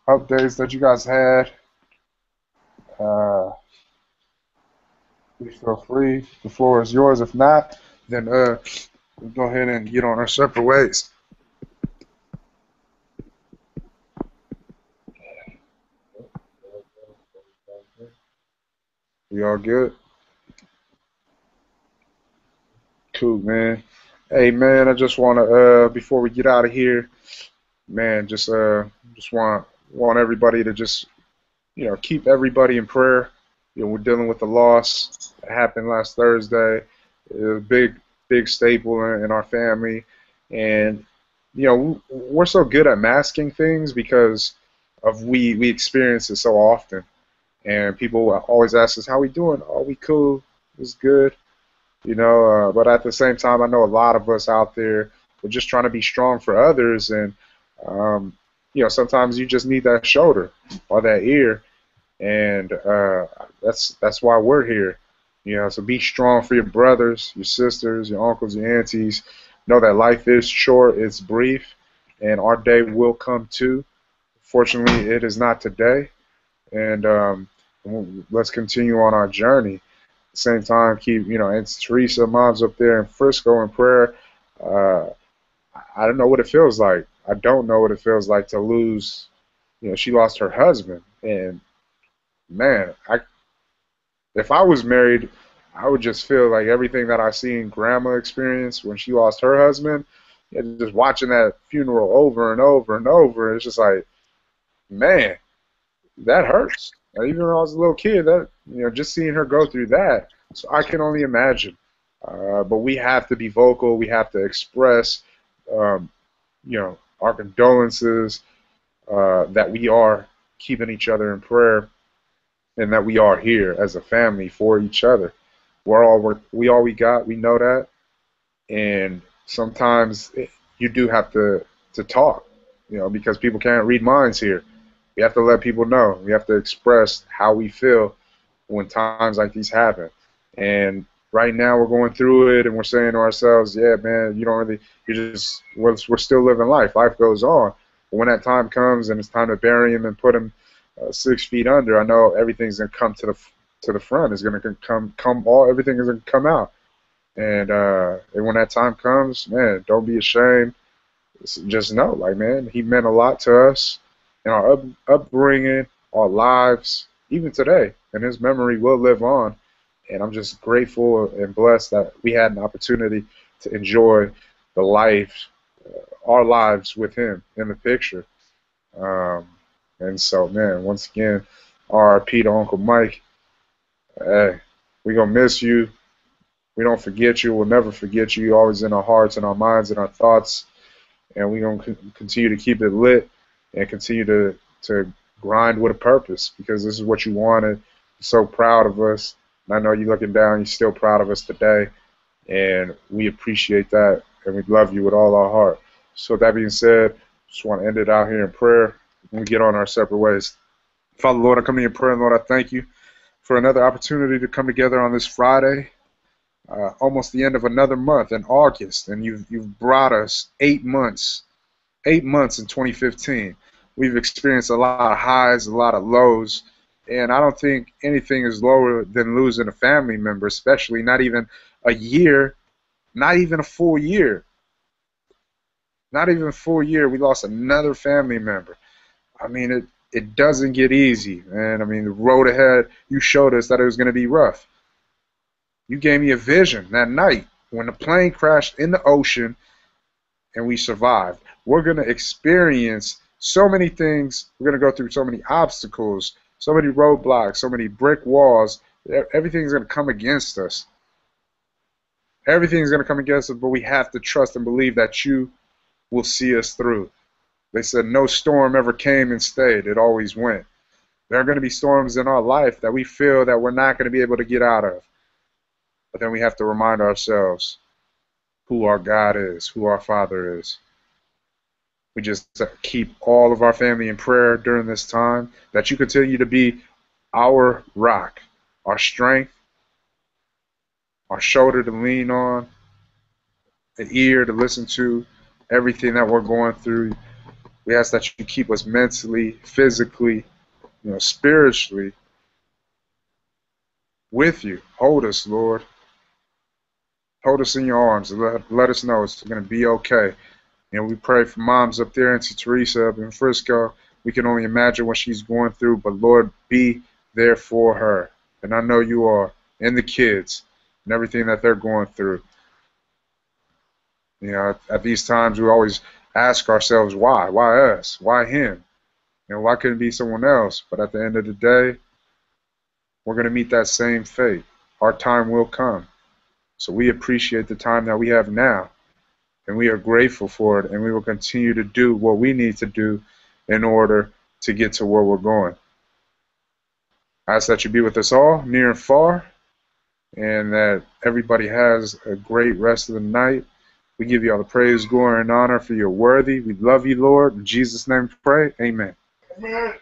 updates that you guys had? Uh, Please feel free. The floor is yours. If not, then we'll go ahead and get on our separate ways. We all good? Cool, man. Hey, man, I just want to before we get out of here, man, just want everybody to just keep everybody in prayer. We're dealing with the loss that happened last Thursday. It was a big staple in our family, and we're so good at masking things because of we experience it so often, and people always ask us how we doing. Oh, we cool. It's good. But at the same time, I know a lot of us out there are just trying to be strong for others, and um, sometimes you just need that shoulder or that ear, and that's why we're here. So be strong for your brothers, your sisters, your uncles, your aunties. Know that life is short, it's brief, and our day will come too. Fortunately, it is not today, and let's continue on our journey. At the same time, keep it's Teresa, mom's up there in Frisco in prayer. Uh, I don't know what it feels like. I don't know what it feels like to lose. She lost her husband, and man, if I was married, I would just feel like everything that I seen grandma experience when she lost her husband, just watching that funeral over and over and over, it's just like, man, that hurts. Like, even when I was a little kid, that just seeing her go through that, so I can only imagine. But we have to be vocal. We have to express, um, our condolences that we are keeping each other in prayer and that we are here as a family for each other. We all we got. We know that, and sometimes you do have to talk, because people can't read minds here. We have to let people know. We have to express how we feel when times like these happen. And right now we're going through it, and we're saying to ourselves, "Yeah, man, you don't really. We're still living life. Life goes on." But when that time comes and it's time to bury him and put him 6 feet under, I know everything's gonna come to the front. It's gonna come all everything is gonna come out. And when that time comes, man, don't be ashamed. Just know, like, man, he meant a lot to us in our upbringing, our lives, even today. And his memory will live on. And I'm just grateful and blessed that we had an opportunity to enjoy the life, our lives with him in the picture. Um, and so, man, once again, RIP to Uncle Mike. Hey, we gonna miss you. We don't forget you. We'll never forget you. You're always in our hearts and our minds and our thoughts. And we're going to continue to keep it lit and continue to grind with a purpose, because this is what you wanted. You're so proud of us. And I know you're looking down. You're still proud of us today. And we appreciate that. And we love you with all our heart. So with that being said, just want to end it out here in prayer. And we get on our separate ways. Father, Lord, I come to you in prayer. And Lord, I thank you for another opportunity to come together on this Friday. Almost the end of another month in August, and you've brought us 8 months in 2015. We've experienced a lot of highs, a lot of lows, and I don't think anything is lower than losing a family member, especially not even a year, not even a full year. Not even a full year, we lost another family member. I mean, it doesn't get easy, man. I mean, the road ahead, you showed us that it was going to be rough. You gave me a vision that night when the plane crashed in the ocean and we survived. We're going to experience so many things. We're going to go through so many obstacles, so many roadblocks, so many brick walls. Everything's going to come against us. Everything's going to come against us, but we have to trust and believe that you will see us through. They said no storm ever came and stayed. It always went. There are going to be storms in our life that we feel that we're not going to be able to get out of. But then we have to remind ourselves who our God is, who our Father is. We just keep all of our family in prayer during this time, that you continue to be our rock, our strength, our shoulder to lean on, the ear to listen to everything that we're going through. We ask that you keep us mentally, physically, spiritually with you. Hold us, Lord. Hold us in your arms and let us know it's going to be okay. We pray for moms up there, Auntie Teresa up in Frisco. We can only imagine what she's going through, but Lord, be there for her. And I know you are, and the kids, and everything that they're going through. At these times we always ask ourselves, why? Why us? Why him? Why couldn't it be someone else? But at the end of the day, we're going to meet that same fate. Our time will come. So we appreciate the time that we have now, and we are grateful for it, and we will continue to do what we need to do in order to get to where we're going. I ask that you be with us all, near and far, and that everybody has a great rest of the night. We give you all the praise, glory, and honor, for you're worthy. We love you, Lord. In Jesus' name we pray. Amen. Amen.